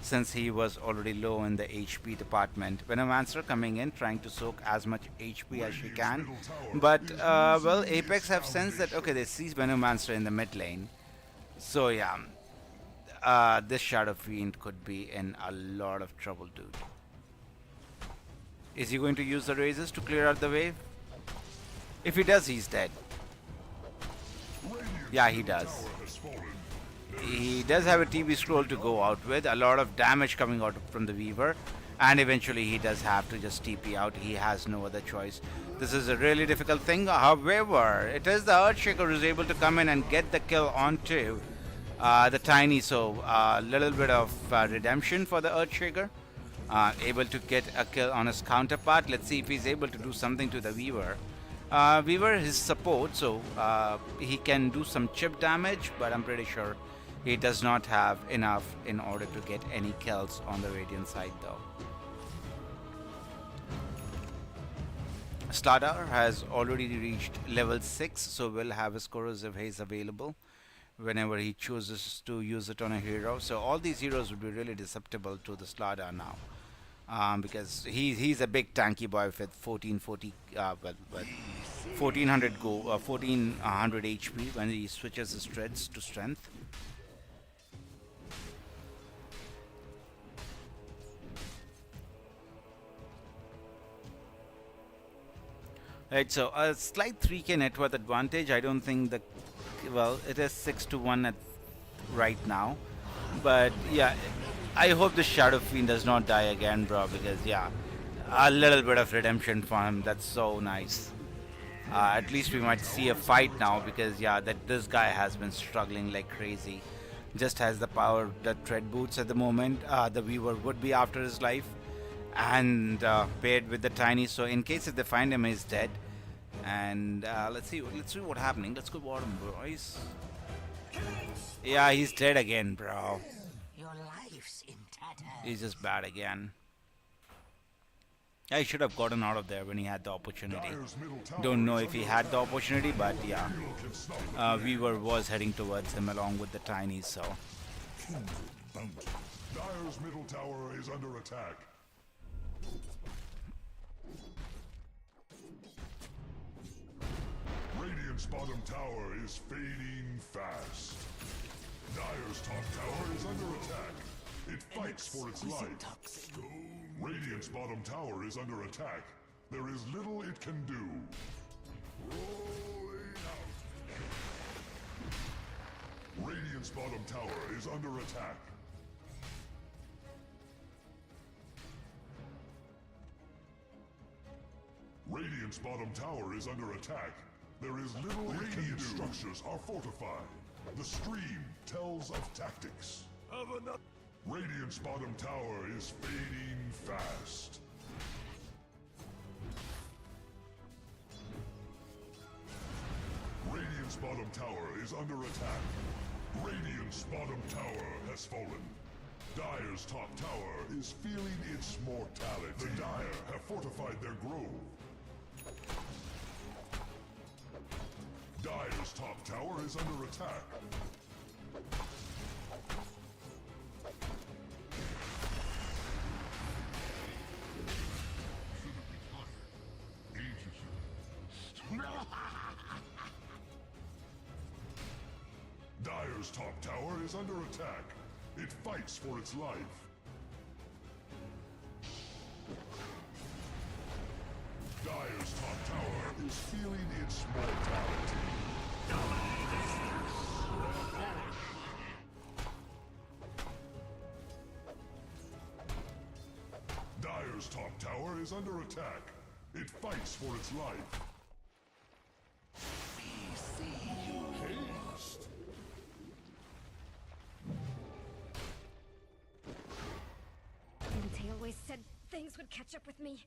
since he was already low in the HP department. Venomancer coming in, trying to soak as much HP as she can. But, well, Apex have sensed that, okay, they see Venomancer in the mid lane. So, yeah, this Shadow Fiend could be in a lot of trouble, dude. Is he going to use the razors to clear out the wave? If he does, he's dead. Yeah, he does. He does have a TB scroll to go out with. A lot of damage coming out from the Weaver. And eventually he does have to just TP out. He has no other choice. This is a really difficult thing. However, it is the Earthshaker who's able to come in and get the kill onto the Tiny. So a little bit of redemption for the Earthshaker. Able to get a kill on his counterpart. Let's see if he's able to do something to the Weaver. Weaver is support, so he can do some chip damage, but I'm pretty sure he does not have enough in order to get any kills on the Radiant side though. Slardar has already reached level 6, so will have his corrosive haze available whenever he chooses to use it on a hero. So all these heroes would be really susceptible to the Slardar now. Because he's a big tanky boy with 1400 HP when he switches his treads to strength. Right, so a slight 3k net worth advantage. I don't think the it is 6-1 at right now, but yeah. I hope the Shadow Fiend does not die again, bro, because yeah, a little bit of redemption for him. That's so nice. At least we might see a fight now, because yeah, that this guy has been struggling like crazy. Just has the power, the tread boots at the moment. The Weaver would be after his life, and paired with the Tiny. So in case if they find him, he's dead. And let's see what's happening. Let's go bottom, boys. Yeah, he's dead again, bro. Your life's in tatters. He's just bad again. Yeah, he should have gotten out of there when he had the opportunity. Don't know if he had the opportunity, but yeah. Weaver was heading towards him along with the Tiny, so. Dire's middle tower is under attack. Radiant's bottom tower is fading fast. Dire's top tower is under attack. It fights for its life. Radiant's bottom tower is under attack. There is little it can do. Rolling out. Radiant's bottom tower is under attack. Radiant's bottom tower is under attack. There is little Radiant structures are fortified. The stream tells of tactics. Radiant's bottom tower is fading fast. Radiant's bottom tower is under attack. Radiant's bottom tower has fallen. Dire's top tower is feeling its mortality. The Dire have fortified their grove. Dire's top tower is under attack. Dire's top tower is under attack. It fights for its life. Dire's top tower is feeling its mortality. Dire's top tower is under attack. It fights for its life. Haste. They always said things would catch up with me.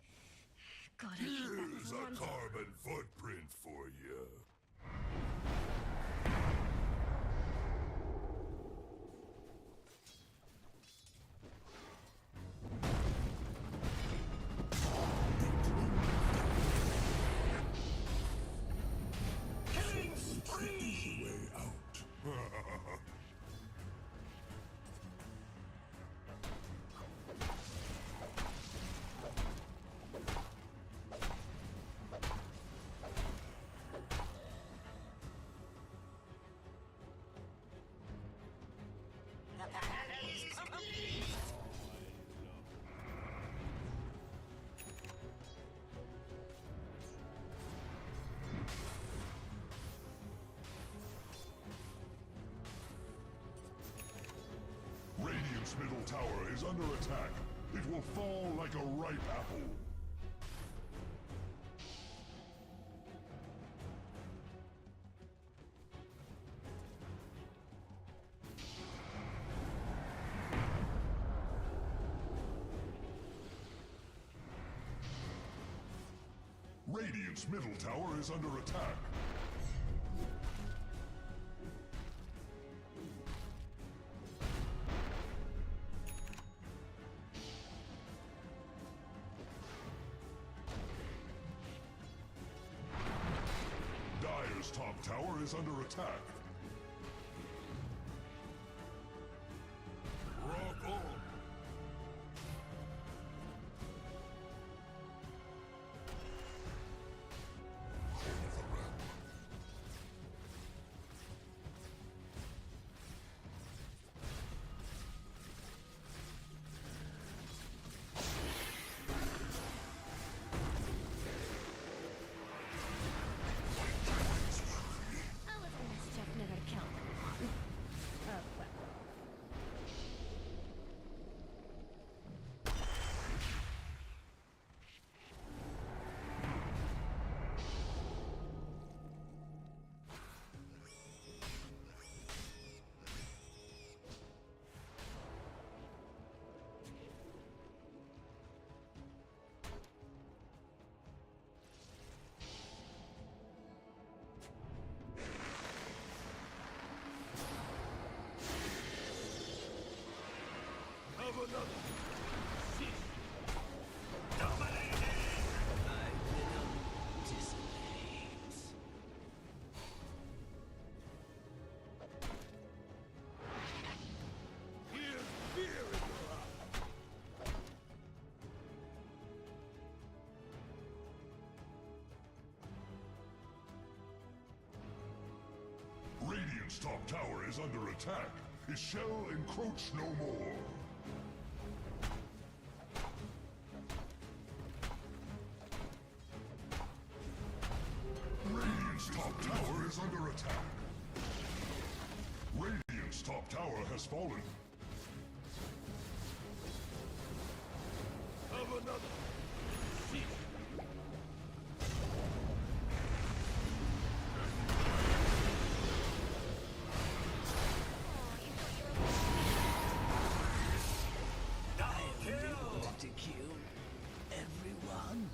God, I hate that Here's little a runt. carbon footprint for you. Easy way out. Radiant's middle tower is under attack. It will fall like a ripe apple. Radiant's middle tower is under attack. Dire's top tower is under attack. Rock on! I was a mischief never count. Oh, well. Have another. Cease. Dominating. My venom dissipates. Here's fear in your eyes. Radiant's top tower is under attack. It shall encroach no more. Radiant's top tower is under attack. Radiant's top tower has fallen. Have another. Cease. To kill everyone.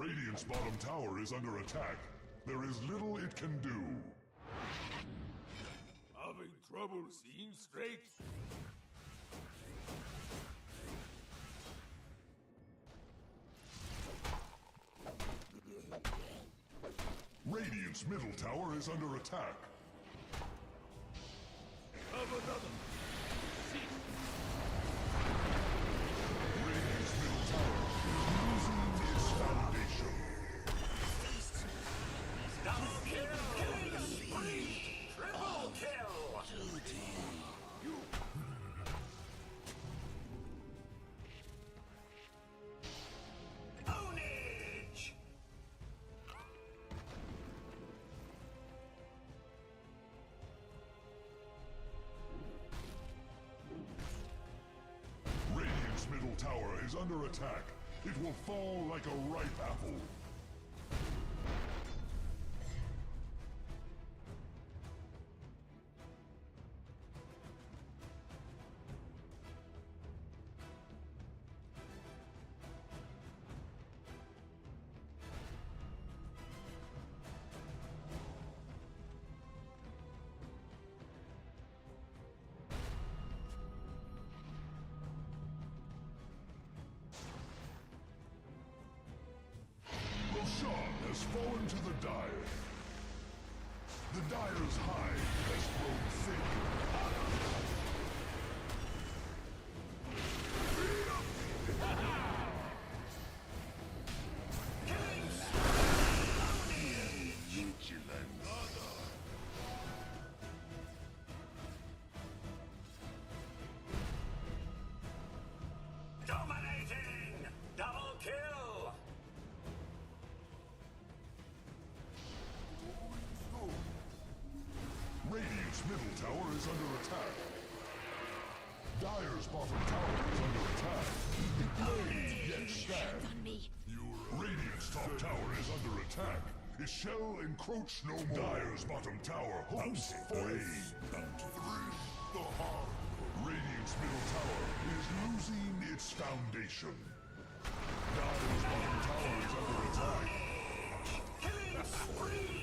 Radiant's bottom tower is under attack. There is little it can do. Having trouble seeing straight? Radiant's middle tower is under attack. Have another. See. Radiant's middle tower is losing its foundation. Double kill! Killing spree! Triple kill! You. Ownage! Radiant's middle tower is under attack. It will fall like a ripe apple. Roshan has fallen to the Dire. The Dire's hide has grown thick. Dominating! Double kill! Radiant's middle tower is under attack. Dire's bottom tower is under attack. It may yet stand. On me. Radiant's top tower is under attack. It shall encroach no more. Dire's bottom tower hopes for aid. Radiant's middle tower is losing its foundation. Dire's bottom tower is under attack. Killing spree!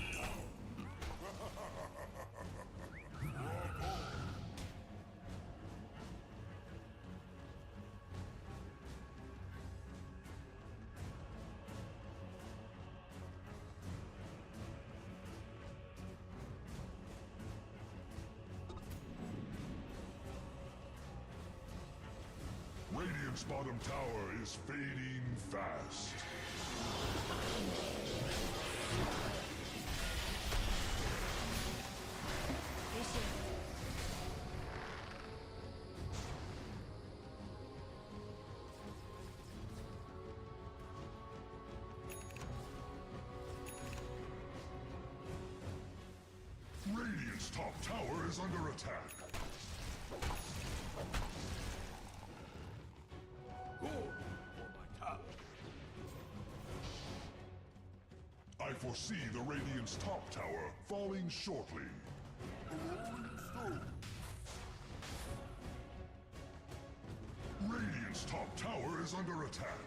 Radiant's bottom tower is fading fast. Radiant's top tower is under attack. Go for my tower. I foresee the Radiant's top tower falling shortly. Radiant's top tower is under attack.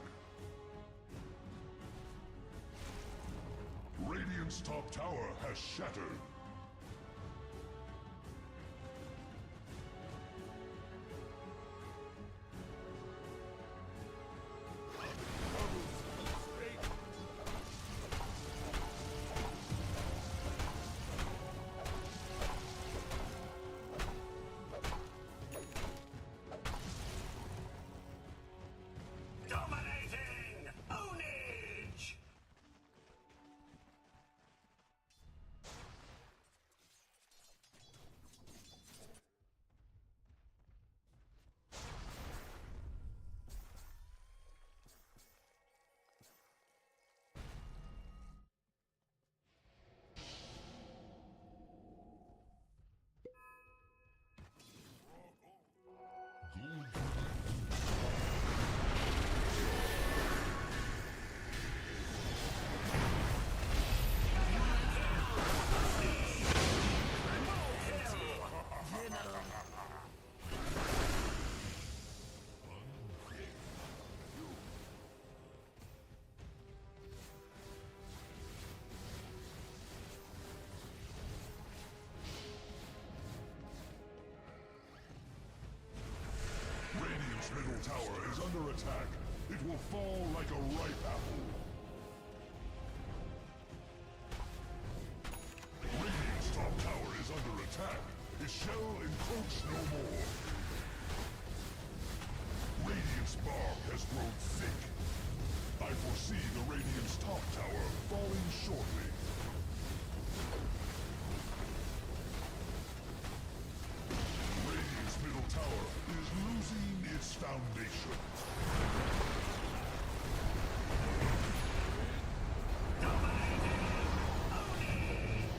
Radiant's top tower has shattered. Dominating! Ownage! tower is under attack. It will fall like a ripe apple. Radiant's top tower is under attack. His shell encroach no more. Radiant's barb has grown thick. I foresee the Radiant's top tower falling shortly. Radiant's middle tower is losing its foundation.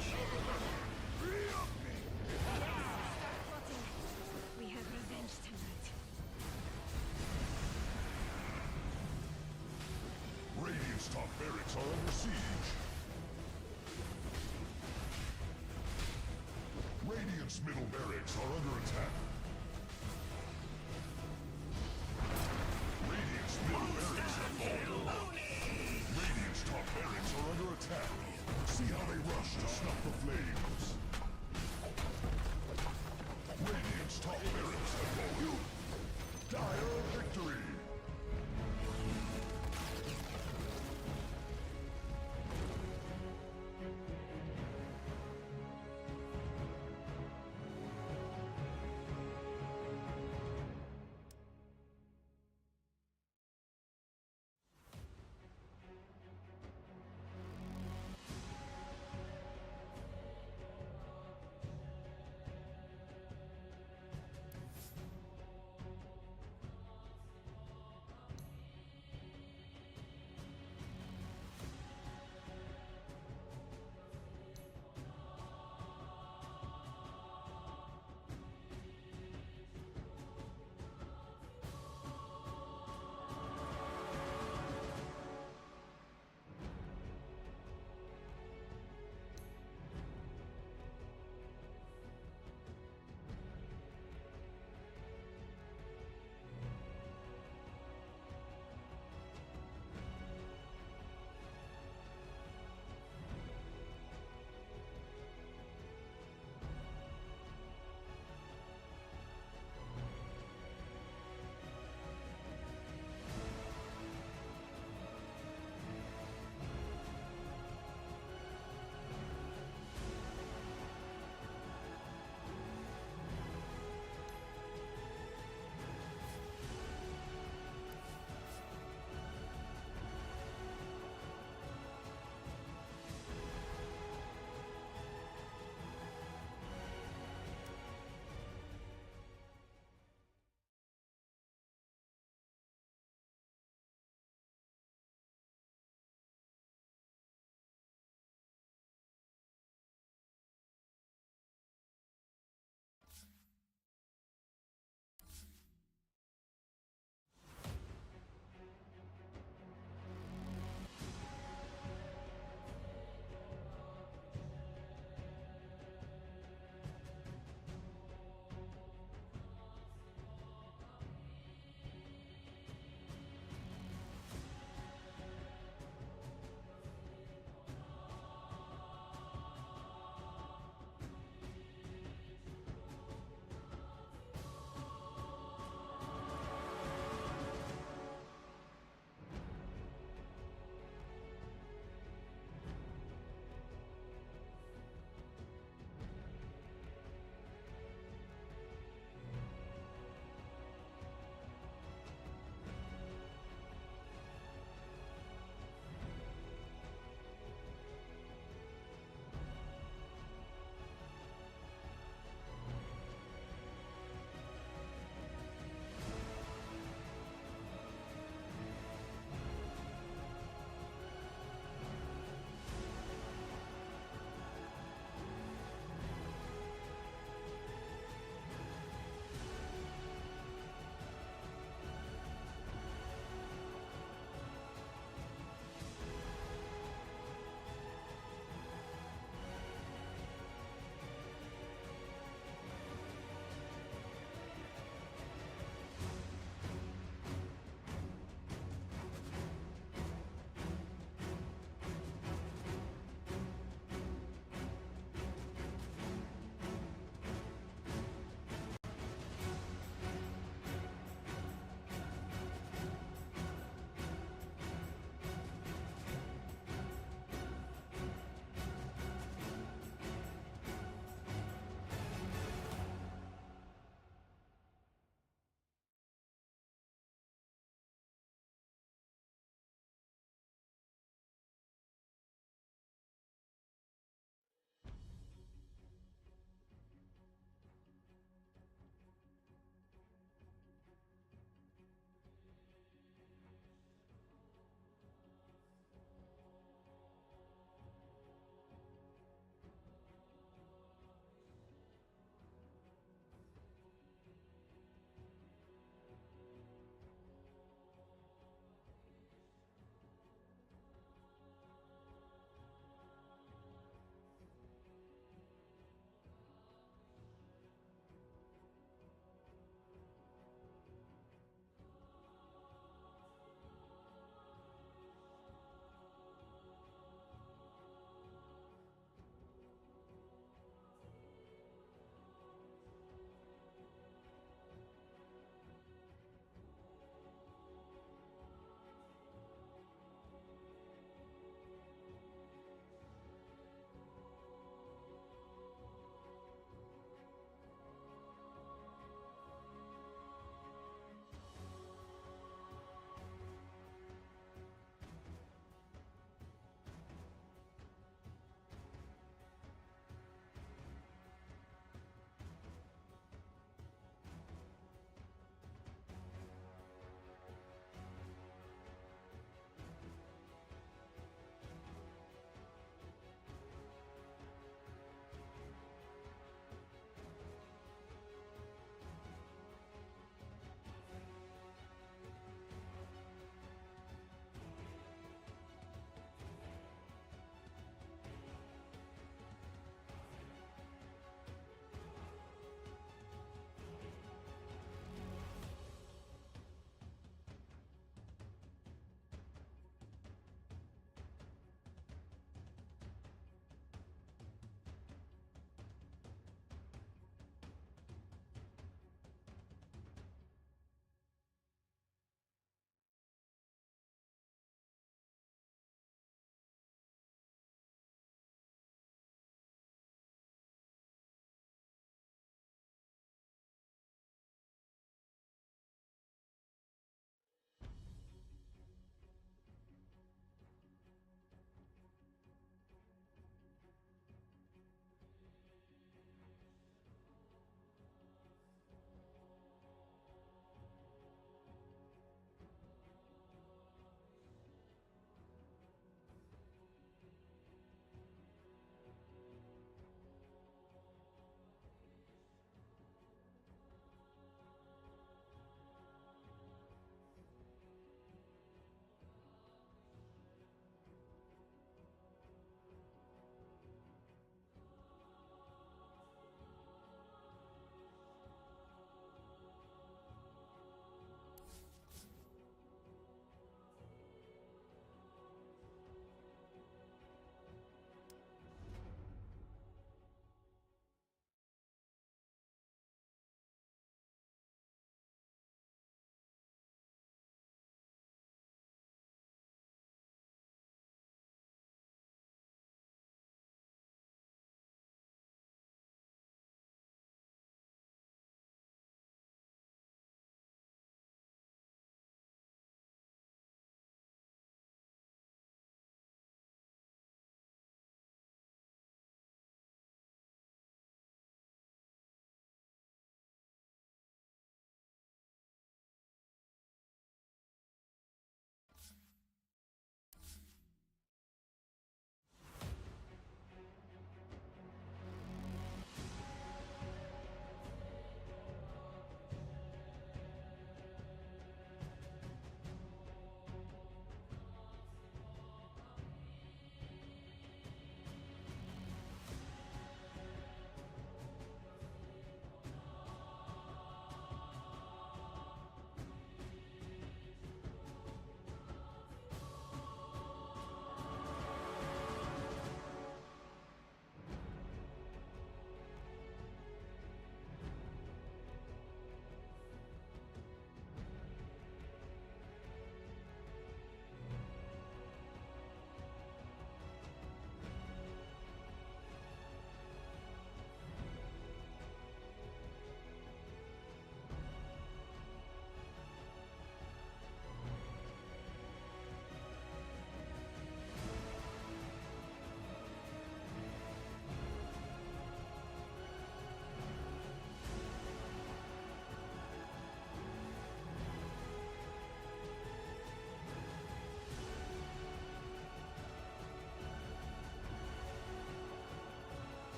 Start plotting. We have revenge tonight. Radiant's top barracks are under siege. Radiant's middle barracks are under attack. Radiant's middle barracks have fallen. Radiant's top barracks are under attack. See how they rush to snuff the flames. Radiant's top barracks have fallen. Dire victory!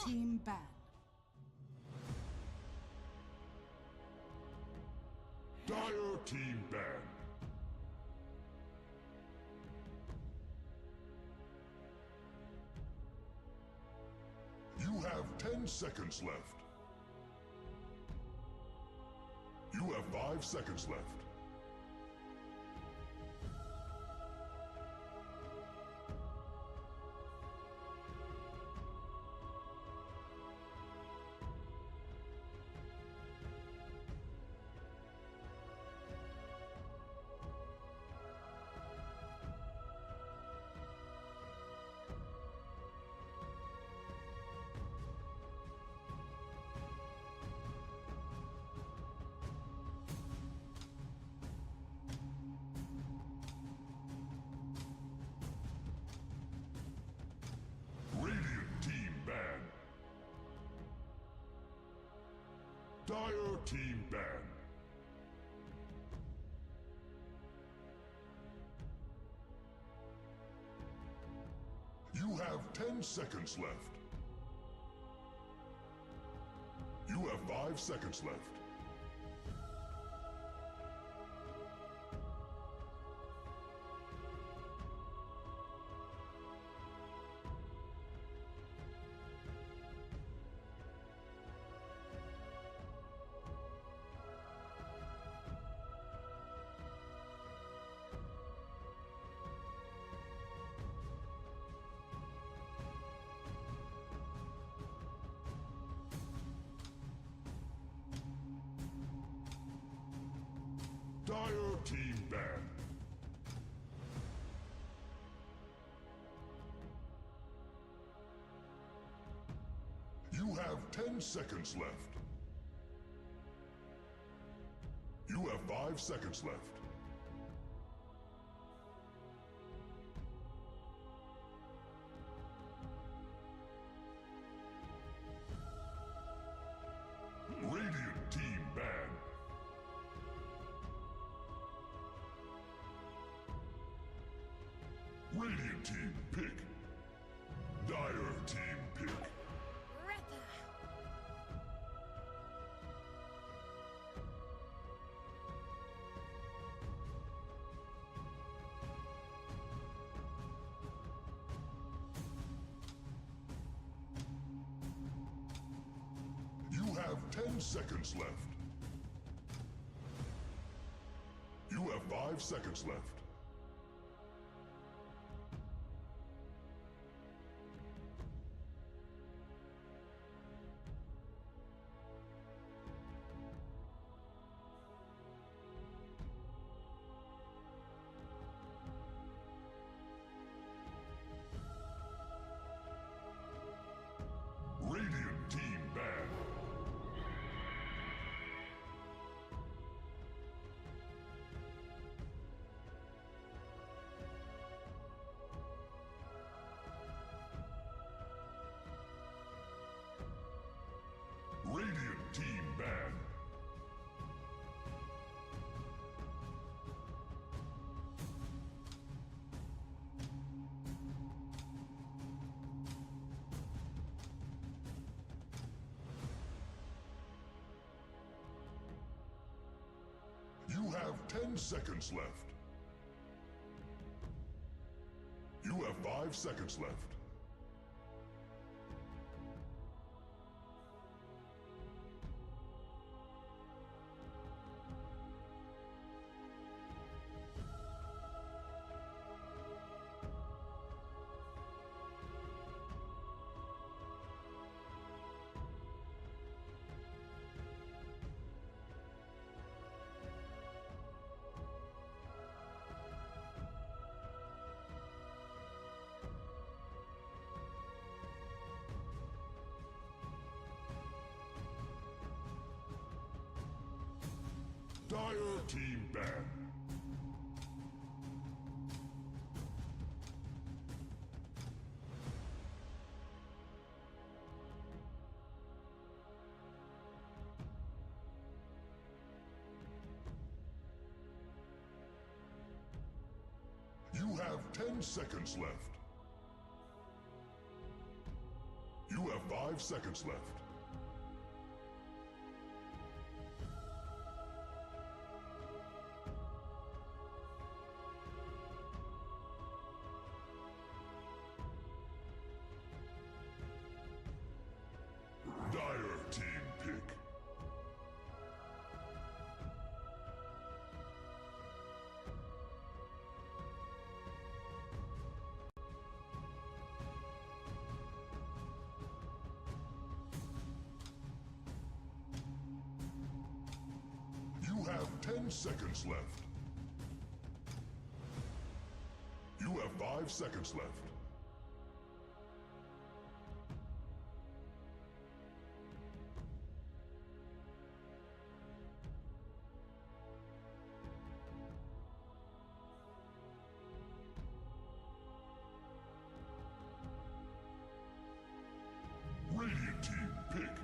team ban. Dire team ban. You have 10 seconds left. You have 5 seconds left. Dire team ban. You have 10 seconds left. You have 5 seconds left. Dire team ban. You have 10 seconds left. You have 5 seconds left. Radiant team ban. Radiant team pick. Dire team pick. You have 10 seconds left. You have 5 seconds left. Radiant team ban. Radiant team ban. You have 10 seconds left. You have 5 seconds left. Dire team ban. You have 10 seconds left. You have have 5 seconds left. Dire team pick. You have 10 seconds left. You have 5 seconds left. Radiant team pick.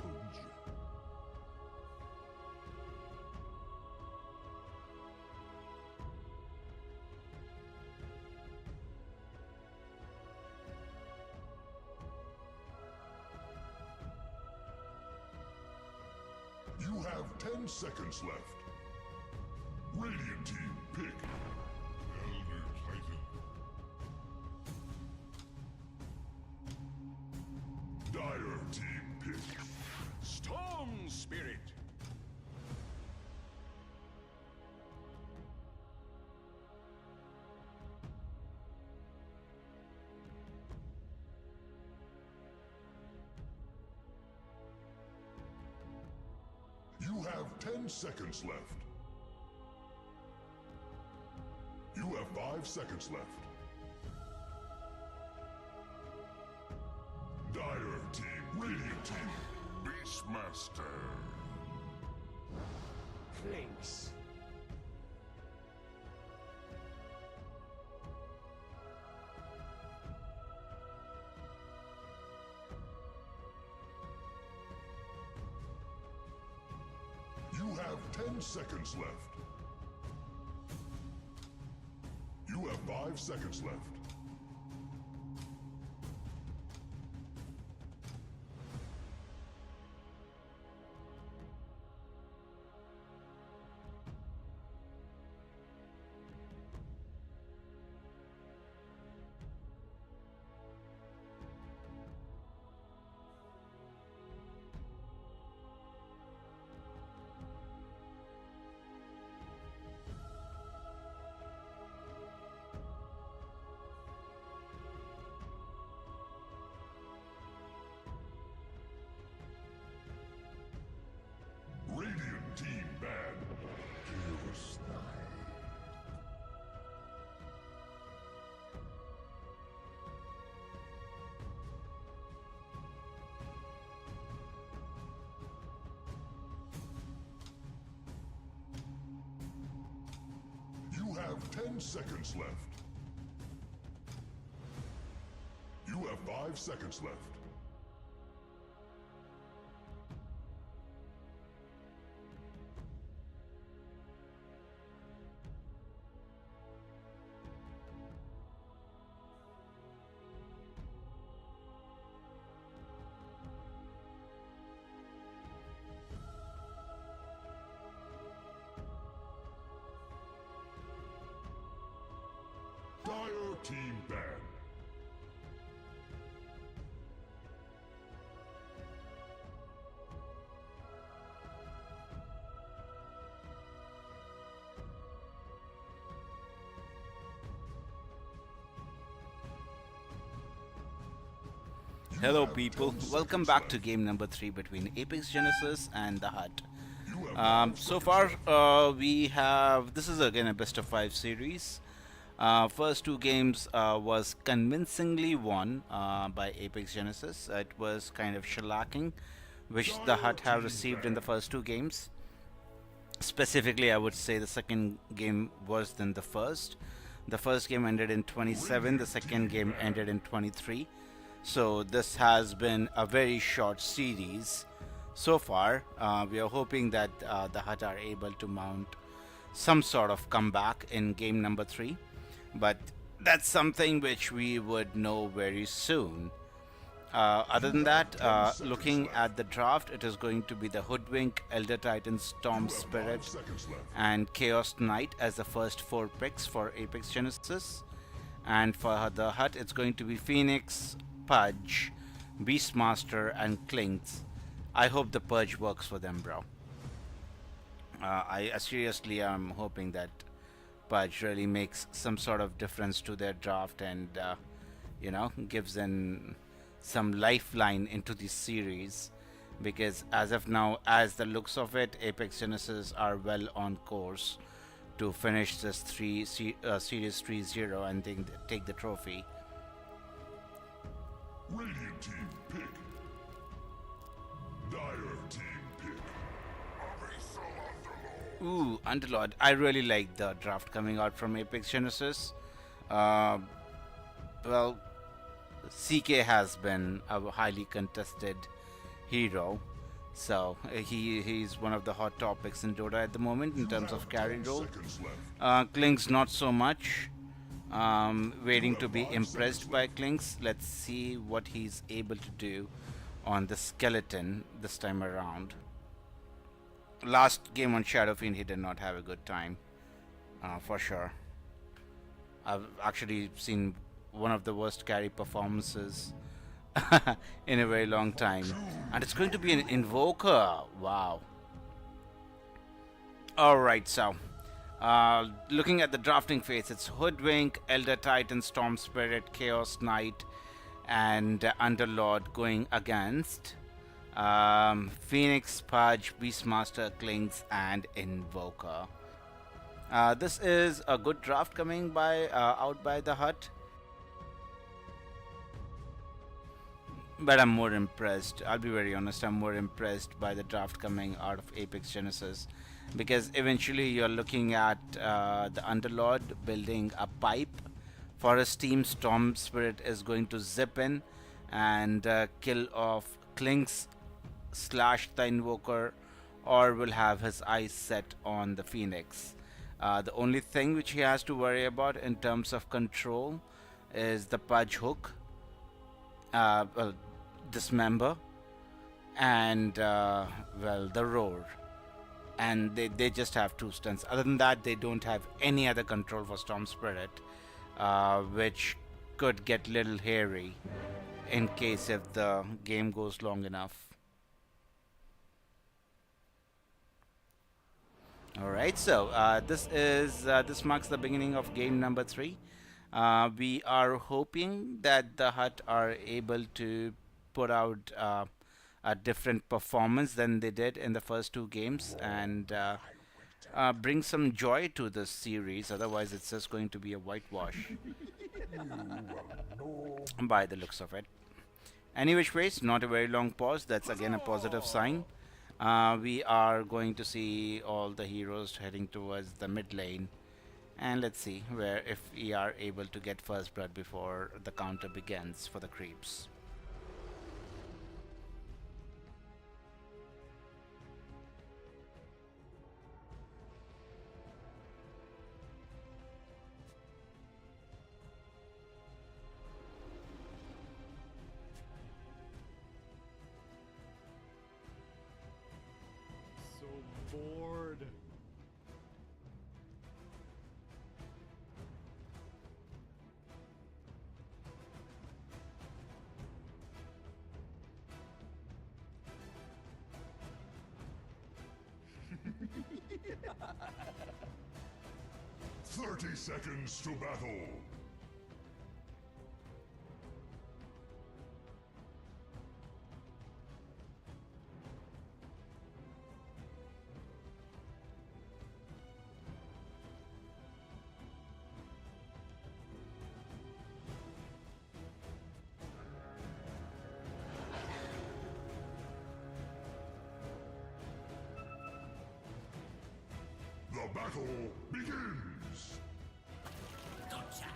Punja. You have 10 seconds left. Radiant team pick. Elder Titan. Dire team pick. Storm Spirit. You have 10 seconds left. You have 5 seconds left. Dire team, Radiant team, Beastmaster. Flinks. You have 10 seconds left. You have 5 seconds left. Radiant team ban. Chaos Knight. You have 10 seconds left. You have 5 seconds left. Dire team ban. Hello people, welcome back to game number 3 between Apex Genesis and the Hut. So far we have, this is again a best of 5 series. First 2 games was convincingly won by Apex Genesis. It was kind of shellacking which the Hut have received in the first 2 games. Specifically, I would say the second game worse than the first. The first game ended in 27, the second game ended in 23. So this has been a very short series so far. We are hoping that the Hut are able to mount some sort of comeback in game number 3, but that's something which we would know very soon. Other than that, looking at the draft, it is going to be the Hoodwink, Elder Titan, Storm Spirit, and Chaos Knight as the first 4 picks for Apex Genesis. And for the hut, it's going to be Phoenix, Pudge, Beastmaster, and Klinks. I hope the Purge works for them, bro. I seriously am hoping that Pudge really makes some sort of difference to their draft and, gives in some lifeline into this series. Because as of now, as the looks of it, Apex Genesis are well on course to finish this series 3-0 and take the trophy. Radiant team pick. Dire team pick. Ooh, Underlord. I really like the draft coming out from Apex Genesis. Well, CK has been a highly contested hero. So he's one of the hot topics in Dota at the moment in terms of carry role. Klinks not so much. Waiting to be impressed by Klinks. Let's see what he's able to do on the skeleton this time around. Last game on Shadowfiend, he did not have a good time, for sure. I've actually seen one of the worst carry performances in a very long time. And it's going to be an Invoker. Wow. Alright, so looking at the drafting phase, it's Hoodwink, Elder Titan, Storm Spirit, Chaos Knight, and Underlord going against Phoenix, Pudge, Beastmaster, Klinks, and Invoker. This is a good draft coming by out by the hut. But I'm more impressed. I'll be very honest, I'm more impressed by the draft coming out of Apex Genesis. Because eventually you're looking at the Underlord building a pipe for his team. Storm Spirit is going to zip in and kill off Klinks / the Invoker, or will have his eyes set on the Phoenix. The only thing which he has to worry about in terms of control is the Pudge hook. Dismember and the roar, and they just have 2 stunts. Other than that, they don't have any other control for Storm Spirit, which could get little hairy in case if the game goes long enough. Alright, so this marks the beginning of game number 3. We are hoping that the hut are able to put out a different performance than they did in the first 2 games and bring some joy to this series. Otherwise, it's just going to be a whitewash by the looks of it. Any which ways, not a very long pause. That's again a positive sign. We are going to see all the heroes heading towards the mid lane. And let's see where if we are able to get first blood before the counter begins for the creeps. So bored. "30 seconds to battle." The battle begins! Gotcha.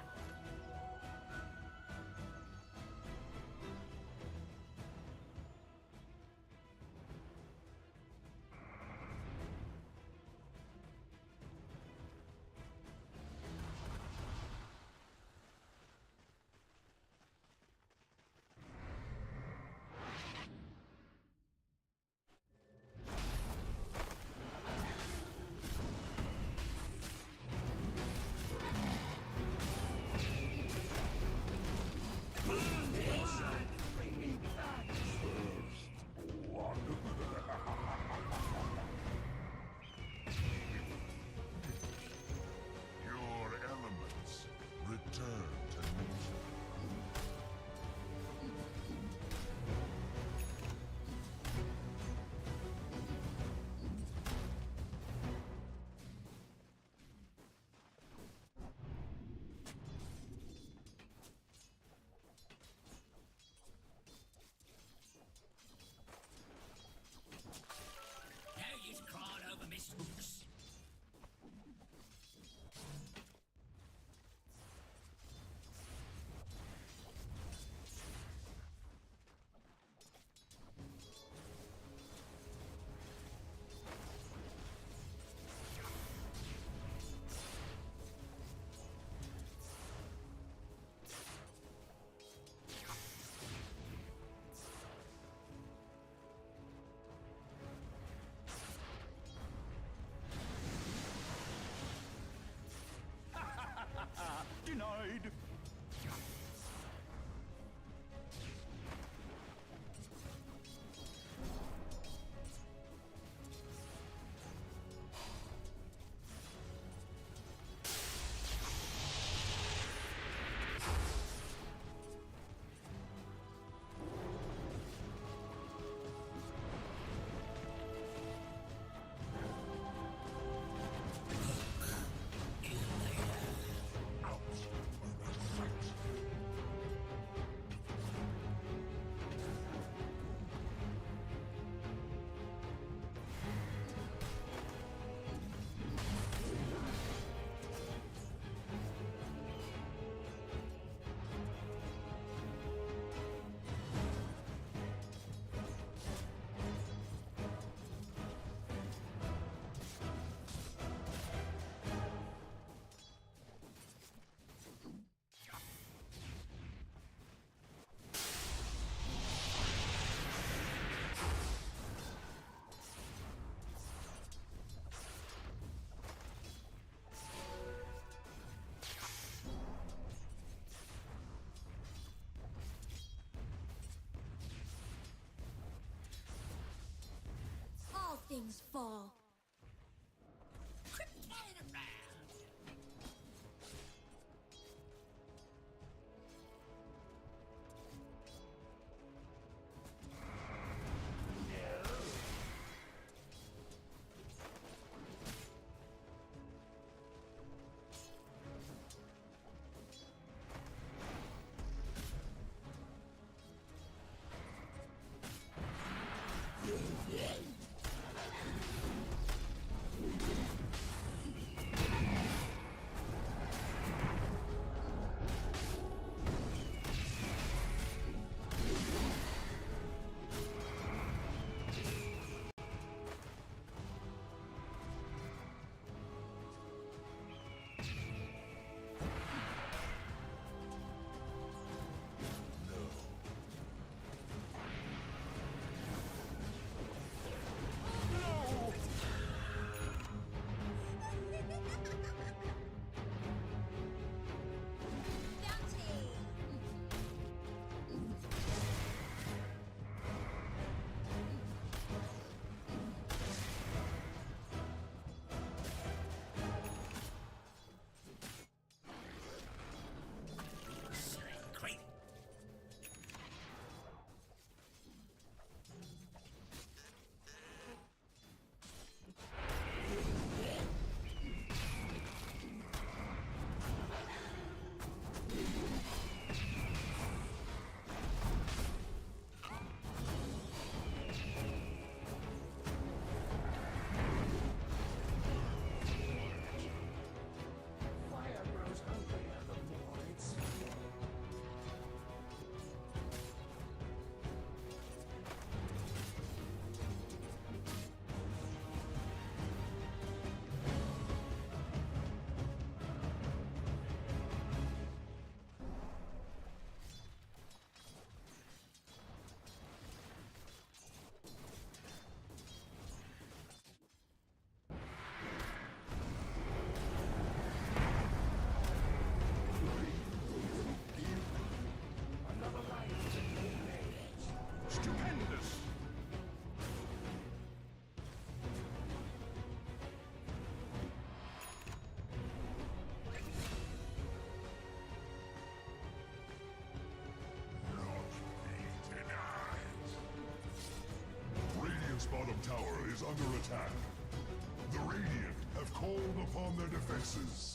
Dragons fall. Stupendous. Radiant's bottom tower is under attack. The Radiant have called upon their defenses.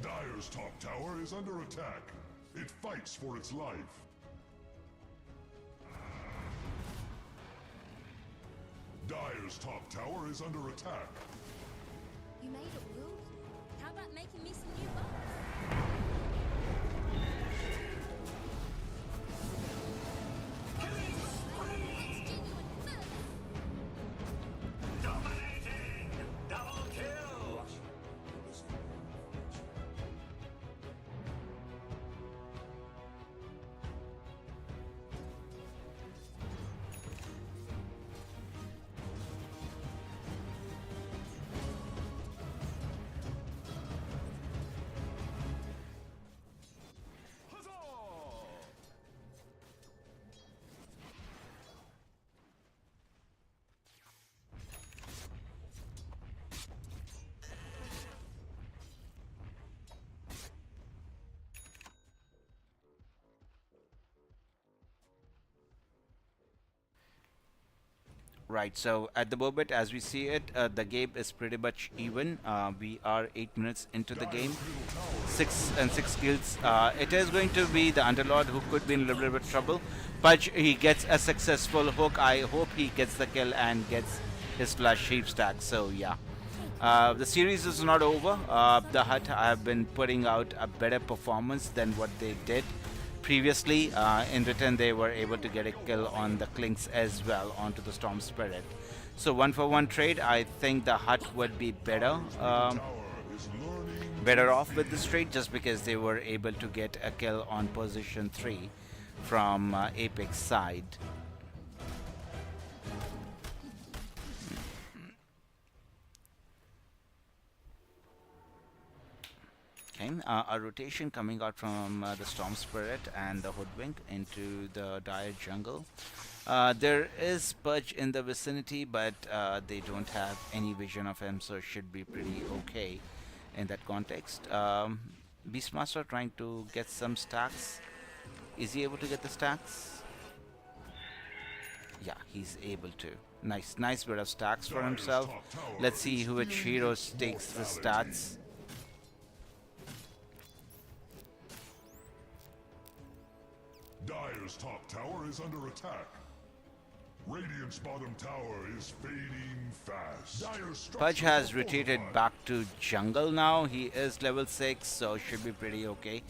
Dire's top tower is under attack. It fights for its life. Dire's top tower is under attack. You made a will? How about making me some new buffs? Dominating! Double kill! Right, so at the moment, as we see it, the game is pretty much even. We are 8 minutes into the game. 6 kills. It is going to be the Underlord who could be in a little bit of trouble. Pudge, he gets a successful hook. I hope he gets the kill and gets his flash heap stack. So yeah. The series is not over. The Hut have been putting out a better performance than what they did previously. In return, they were able to get a kill on the Clinks as well onto the Storm Spirit. So 1-for-1 trade, I think the Hut would be better off with this trade, just because they were able to get a kill on position 3 from Apex side. Okay, a rotation coming out from the Storm Spirit and the Hoodwink into the Dire jungle. There is Pudge in the vicinity, but they don't have any vision of him, so it should be pretty okay in that context. Beastmaster trying to get some stacks. Is he able to get the stacks? Yeah, he's able to. Nice bit of stacks for himself. Let's see which hero takes the stats. Dire's top tower is under attack. Radiant's bottom tower is fading fast. Pudge has retreated back to jungle now. He is level 6, so should be pretty okay.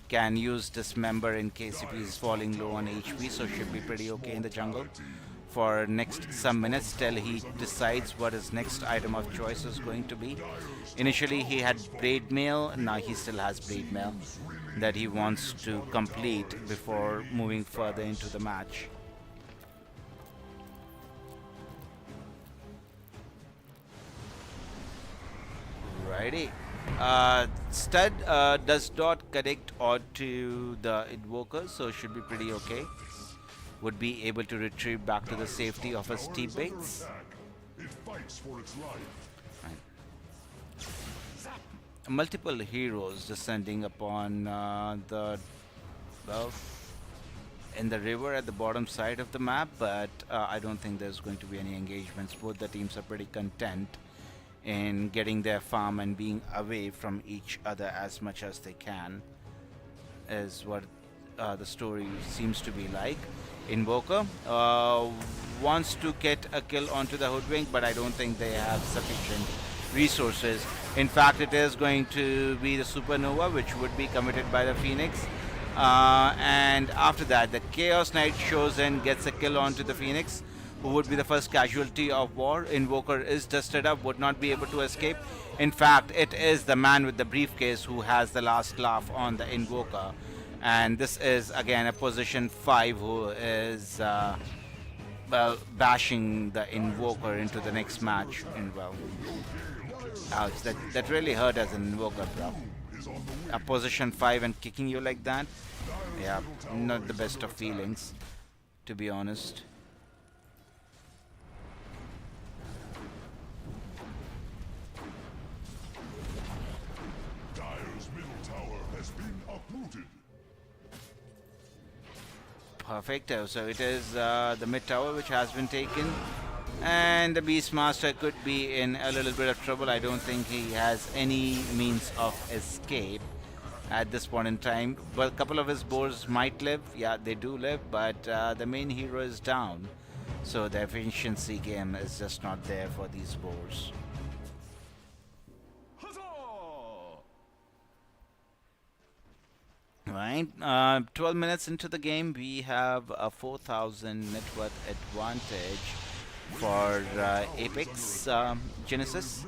Can use Dismember in case if he's falling low on HP, so should be pretty okay in the jungle for next some minutes till he decides what his next item of choice is going to be. Initially he had Blade Mail, now he still has Blade Mail that he wants to complete before moving further into the match. Righty. Stud does not connect onto the Invoker, so should be pretty okay. Would be able to retrieve back to the safety of his teammates. It fights for its life. Multiple heroes descending upon in the river at the bottom side of the map, but I don't think there's going to be any engagements. Both the teams are pretty content in getting their farm and being away from each other as much as they can, is what the story seems to be like. Invoker wants to get a kill onto the Hoodwink, but I don't think they have sufficient resources. In fact, it is going to be the Supernova, which would be committed by the Phoenix. And after that, the Chaos Knight shows in, gets a kill onto the Phoenix, who would be the first casualty of war. Invoker is dusted up, would not be able to escape. In fact, it is the man with the briefcase who has the last laugh on the Invoker. And this is again a position 5 who is bashing the Invoker into the next match. And well, ouch, that really hurt as an Invoker, bro. A position 5 and kicking you like that? Yeah, not the best of feelings, to be honest. Dire's middle tower has been uprooted. Perfect. So it is the mid tower which has been taken, and the Beastmaster could be in a little bit of trouble. I don't think he has any means of escape at this point in time. Well, a couple of his boars might live. Yeah, they do live, but the main hero is down, so the efficiency game is just not there for these boars. Right, 12 minutes into the game, we have a 4,000 net worth advantage for Apex Genesis.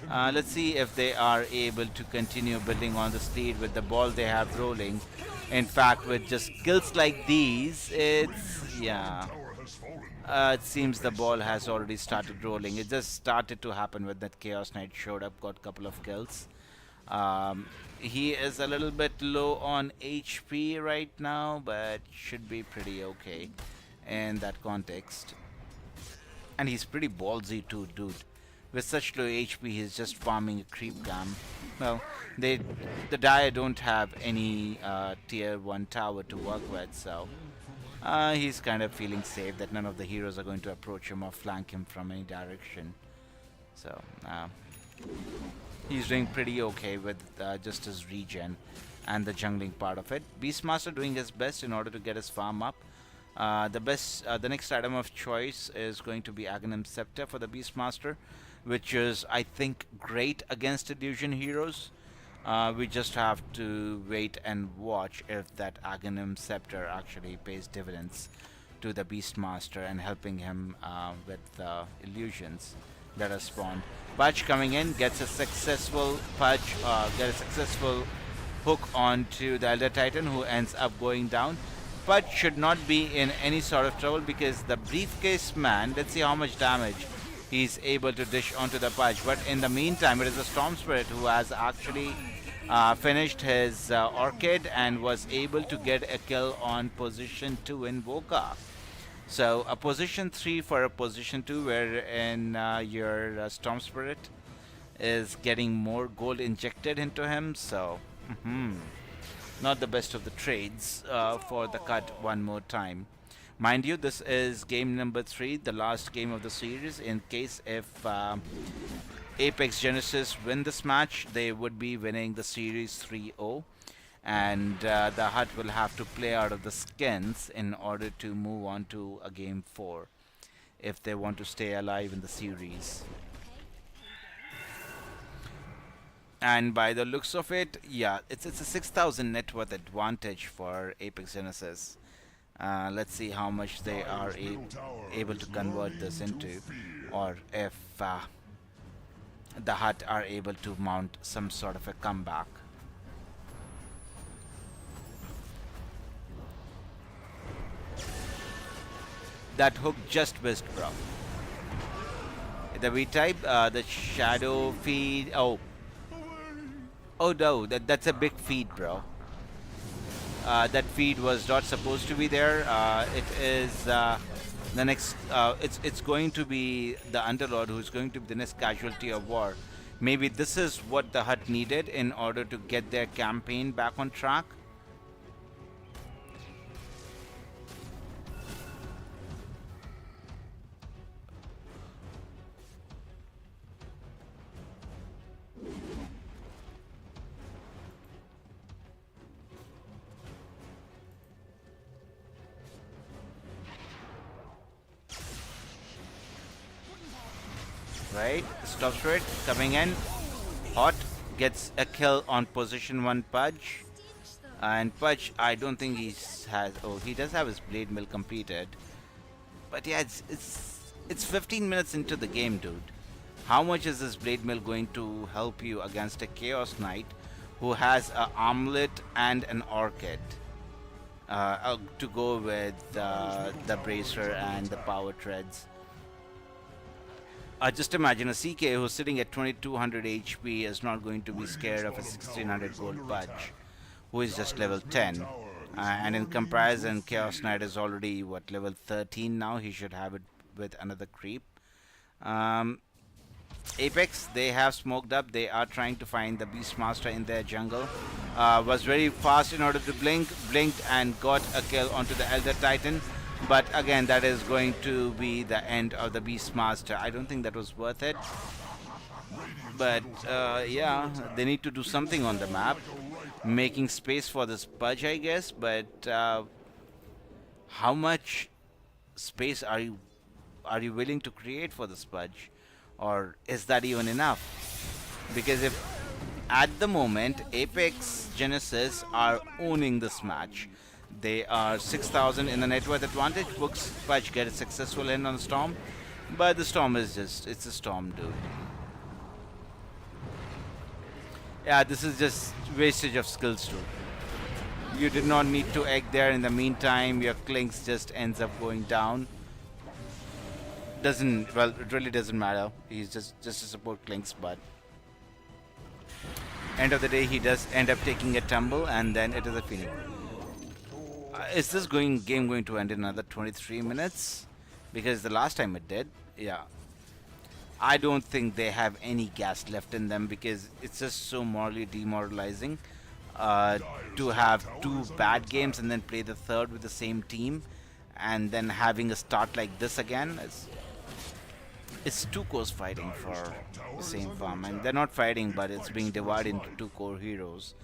Let's see if they are able to continue building on this lead with the ball they have rolling. In fact, with just kills like these, it's, yeah, it seems the ball has already started rolling. It just started to happen when that Chaos Knight showed up, got a couple of kills. He is a little bit low on HP right now, but should be pretty okay in that context. And he's pretty ballsy too, dude. With such low HP, he's just farming a creep cam. Well, the Dire don't have any tier 1 tower to work with, so he's kind of feeling safe that none of the heroes are going to approach him or flank him from any direction. So he's doing pretty okay with just his regen and the jungling part of it. Beastmaster doing his best in order to get his farm up. The next item of choice is going to be Aghanim Scepter for the Beastmaster, which is, I think, great against illusion heroes. We just have to wait and watch if that Aghanim Scepter actually pays dividends to the Beastmaster and helping him with the illusions that are spawned. Pudge coming in, gets a successful hook onto the Elder Titan, who ends up going down. Pudge should not be in any sort of trouble because the briefcase man, let's see how much damage he's able to dish onto the Pudge. But in the meantime, it is the Storm Spirit who has actually finished his Orchid and was able to get a kill on position 2 in Voka. So a position 3 for a position 2, wherein your Storm Spirit is getting more gold injected into him. So not the best of the trades for the cut one more time. Mind you, this is game number 3, the last game of the series. In case if Apex Genesis win this match, they would be winning the series 3-0. And the Hut will have to play out of the skins in order to move on to a game 4 if they want to stay alive in the series. And by the looks of it, yeah, it's a 6,000 net worth advantage for Apex Genesis. Let's see how much they are able to convert this into, or if the Hut are able to mount some sort of a comeback. That hook just missed, bro. The V-type, the shadow feed. Oh no, that's a big feed, bro. That feed was not supposed to be there. It is the next. It's going to be the Underlord who's going to be the next casualty of war. Maybe this is what the Hut needed in order to get their campaign back on track. Right, Stop Spirit coming in hot, gets a kill on position 1 Pudge. And Pudge, I don't think he does have his blade mill completed. But yeah, it's 15 minutes into the game, dude. How much is this blade mill going to help you against a Chaos Knight who has an armlet and an Orchid to go with the bracer and the power treads? Just imagine a CK who's sitting at 2200 HP is not going to be scared of a 1600 gold Pudge, who is just level 10. And in comparison, Chaos Knight is already, what, level 13 now? He should have it with another creep. Apex, they have smoked up. They are trying to find the Beastmaster in their jungle. Was very fast in order to blinked and got a kill onto the Elder Titan. But again, that is going to be the end of the Beastmaster. I don't think that was worth it. But yeah, they need to do something on the map, making space for this Pudge, I guess. But how much space are you willing to create for this Pudge, or is that even enough? Because if at the moment Apex Genesis are owning this match, they are 6,000 in the net worth advantage. Pudge get a successful end on the Storm, but the Storm is it's a Storm, dude. Yeah, this is just wastage of skills, dude. You did not need to egg there. In the meantime, your Clinks just ends up going down. It really doesn't matter. He's just to support Clinks, but end of the day, he does end up taking a tumble, and then it is a Phoenix. Is this game going to end in another 23 minutes? Because the last time it did, yeah. I don't think they have any gas left in them, because it's just so morally demoralizing to have 2 bad games and then play the 3rd with the same team, and then having a start like this again. It's 2 cores fighting for the same farm, and they're not fighting, but it's being divided into 2 core heroes,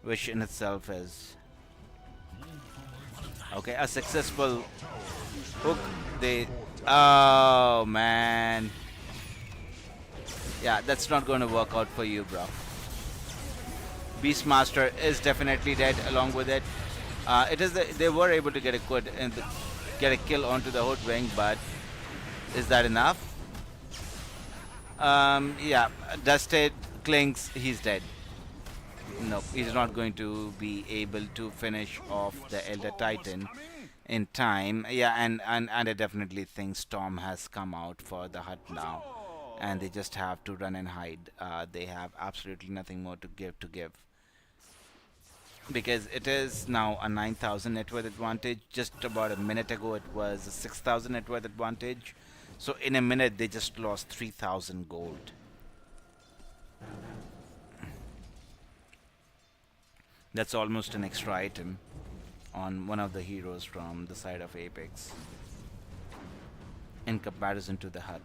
which in itself is Okay, a successful hook. They. Oh man. Yeah, that's not going to work out for you, bro. Beastmaster is definitely dead along with it. They were able to get a get a kill onto the Hoodwink, but is that enough? Yeah, Dusted clinks. He's dead. No, he's not going to be able to finish off the Elder Titan in time. Yeah, and I definitely think Storm has come out for the hut now, and they just have to run and hide. They have absolutely nothing more to give because it is now a 9,000 net worth advantage. Just about a minute ago, it was a 6,000 net worth advantage. So in a minute, they just lost 3,000 gold. That's almost an extra item on one of the heroes from the side of Apex in comparison to the hut.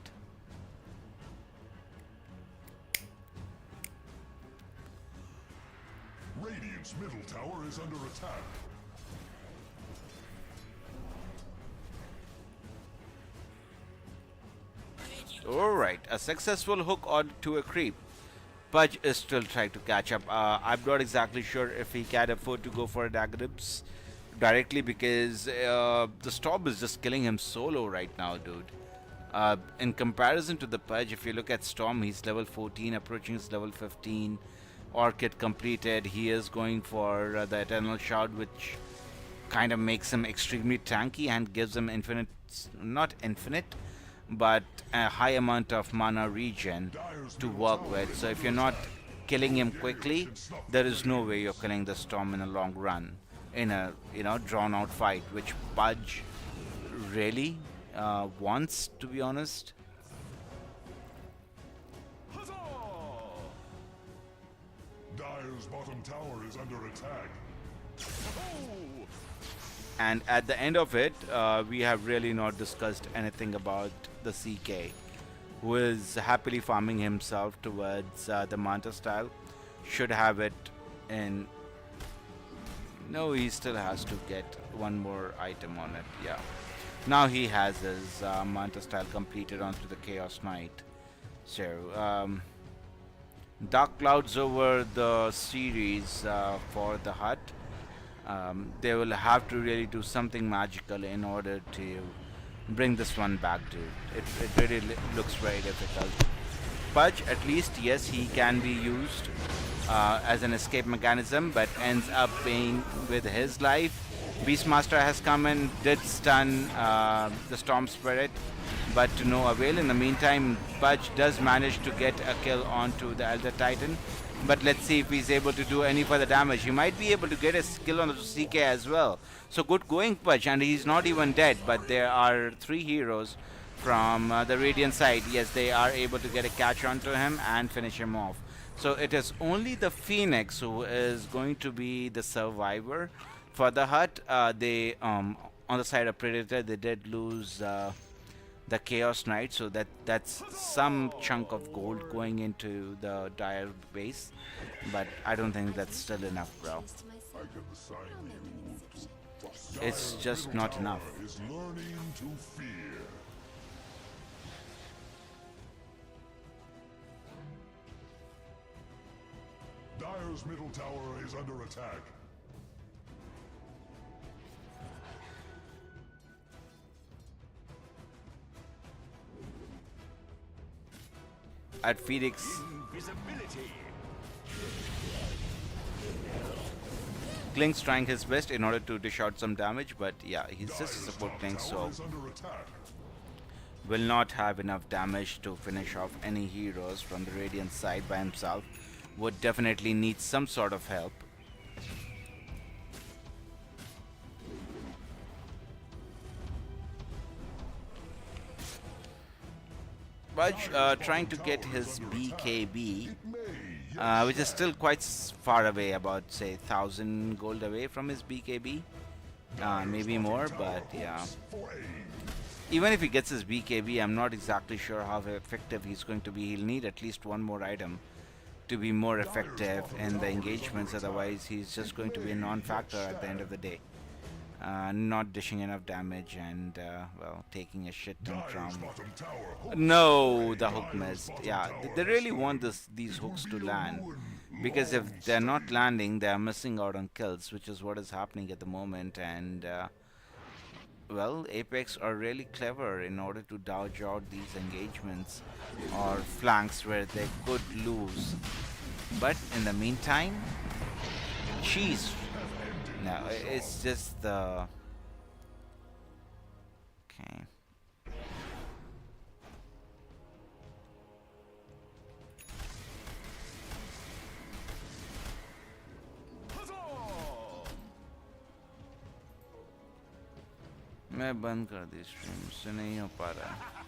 Radiant's middle tower is under attack. Alright, a successful hook on to a creep. Pudge is still trying to catch up. I'm not exactly sure if he can afford to go for a Daggerips directly because the Storm is just killing him solo right now, dude. In comparison to the Pudge, if you look at Storm, he's level 14, approaching his level 15. Orchid completed. He is going for the Eternal Shroud, which kind of makes him extremely tanky and gives him infinite, not infinite, but a high amount of mana regen to work with. So if you're not killing him quickly, there is no way you're killing the Storm in a long run, in a drawn out fight, which Pudge really wants, to be honest. Dire's bottom tower is under attack. And at the end of it, we have really not discussed anything about the CK, who is happily farming himself towards the Manta style. Should have it in. No, he still has to get one more item on it. Yeah. Now he has his Manta style completed onto the Chaos Knight. So, Dark Clouds over the series for the hut. They will have to really do something magical in order to bring this one back, dude. It really looks very difficult. Pudge, at least, yes, he can be used as an escape mechanism, but ends up paying with his life. Beastmaster has come in, did stun the Storm Spirit, but to no avail. In the meantime, Pudge does manage to get a kill onto the Elder Titan. But let's see if he's able to do any further damage. He might be able to get a skill on the CK as well. So good going, Pudge, and he's not even dead. But there are 3 heroes from the Radiant side. Yes, they are able to get a catch onto him and finish him off. So it is only the Phoenix who is going to be the survivor for the hut. They on the side of Predator, they did lose the Chaos Knight, so that's some chunk of gold going into the Dire base, but I don't think that's still enough, bro. It's just not enough. Is learning to fear. Dire's middle tower is under attack. At Phoenix, Klink's trying his best in order to dish out some damage, but yeah, he's just a support Klink, so will not have enough damage to finish off any heroes from the Radiant side by himself. Would definitely need some sort of help. Pudge trying to get his BKB, which is still quite far away, about say 1,000 gold away from his BKB, maybe more, but yeah. Even if he gets his BKB, I'm not exactly sure how effective he's going to be. He'll need at least one more item to be more effective in the engagements, otherwise he's just going to be a non-factor at the end of the day. not dishing enough damage and well, taking a shit ton Dire's from. bottom tower hooks No, the Dire's hook missed. bottom Yeah, tower they has really want fallen. these It will hooks be to a land, ruin because if long they're not stay. landing, they're missing out on kills, which is what is happening at the moment. And well, Apex are really clever in order to dodge out these engagements or flanks where they could lose. But in the meantime, cheese. No, it's just the. Okay. मैं बंद कर दी stream से नहीं हो पा रहा है